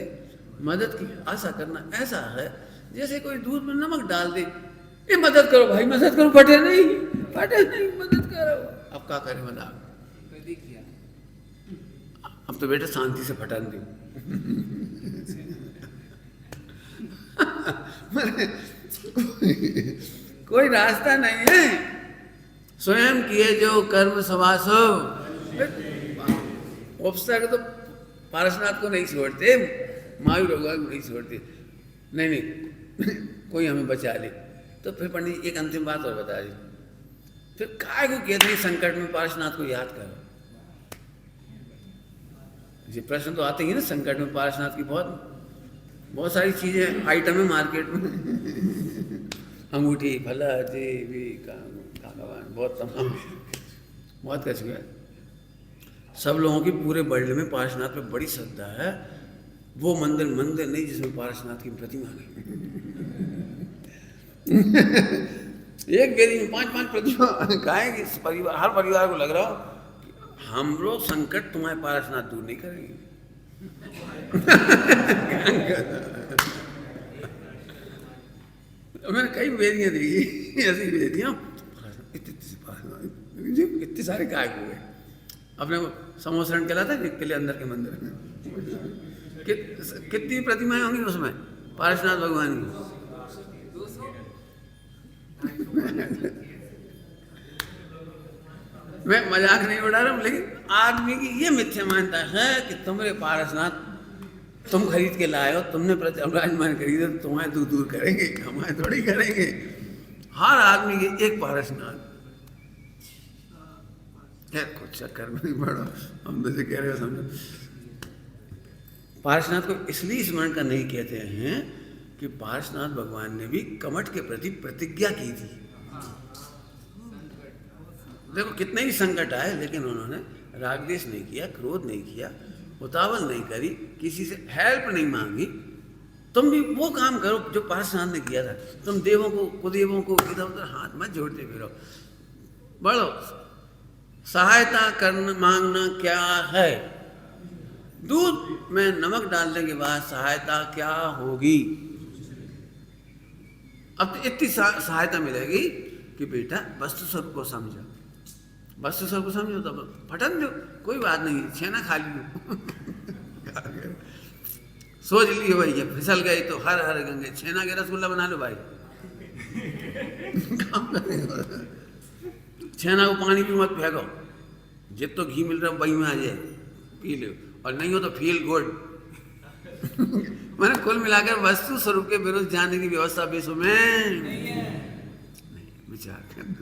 मदद की आशा करना ऐसा है जैसे कोई दूध में नमक डाल दे, ये मदद करो भाई, मदद करो, फटे नहीं मदद करो। अब क्या करें बता, अब तो बेटा शांति से फटन दो। कोई रास्ता नहीं है, स्वयं किए जो कर्म सवासो। उपसर्ग तो पारसनाथ को नहीं छोड़ते, मायू भगवान को नहीं छोड़ते, नहीं कोई हमें बचा ले। तो फिर पंडित एक अंतिम बात और बता दी, फिर काय को कहते हैं संकट में पारसनाथ को याद करो। ये प्रश्न तो आते ही ना, संकट में पारसनाथ की बहुत सारी चीजें आइटम है मार्केट में। अंगूठी, फला, देवी का बहुत तमाम, बहुत कुछ है। सब लोगों की पूरे वर्ल्ड में पारसनाथ पे बड़ी श्रद्धा है। वो मंदिर नहीं जिसमें पारसनाथ की प्रतिमा नहीं। एक बेरी में 5-5 प्रतिमा गाएंगे, परिवार, हर परिवार को लग रहा हो हम लोग संकट तुम्हारे पारसनाथ दूर नहीं करेंगे। मैंने कई बेरियां देखी, ऐसी बेरियां इतने सारे काय हुए। अपने समोसरण कहलाता है किले अंदर के मंदिर में, कितनी प्रतिमाएं होंगी उसमें पारसनाथ भगवान की। मैं मजाक नहीं उड़ा रहा हूँ, लेकिन आदमी की ये मिथ्या मान्यता है कि तुम्हारे पारसनाथ तुम खरीद के लाए हो, तुमने प्रजामान खरीदे तो तुम्हारे दूर दूर करेंगे, हमारे थोड़ी करेंगे। हर आदमी के एक पारसनाथ है। कुछ चक्कर में नहीं पड़ो, हम जैसे कह रहे हो समझो। पारसनाथ को इसलिए स्मरण का नहीं कहते हैं कि पारसनाथ भगवान ने भी कमठ के प्रति प्रतिज्ञा की थी। देखो कितने भी संकट आए, लेकिन उन्होंने रागद्वेष नहीं किया, क्रोध नहीं किया, उतावल नहीं करी, किसी से हेल्प नहीं मांगी। तुम भी वो काम करो जो पारसनाथ ने किया था। तुम देवों को, कुदेवों को इधर उधर हाथ मत जोड़ते फिरो, बढ़ो। सहायता करना मांगना क्या है? दूध में नमक डालने के बाद सहायता क्या होगी? अब तो इतनी सहायता मिलेगी कि बेटा वस्तु स्वरूप को समझो, वस्तु स्वरूप को समझो, तब फटन दो, कोई बात नहीं, छेना खा लियो। सोच लियो भाई, ये फिसल गए तो हर हर गंगे छेना के रसगुल्ला बना लो भाई। छेना को पानी भी मत फेंको, जितना घी मिल रहा है वही में आ जाए, पी लो, और नहीं हो तो फील गुड। मैंने कुल मिलाकर वस्तु स्वरूप के विरुद्ध जाने की व्यवस्था विश्व में नहीं, विचार करना।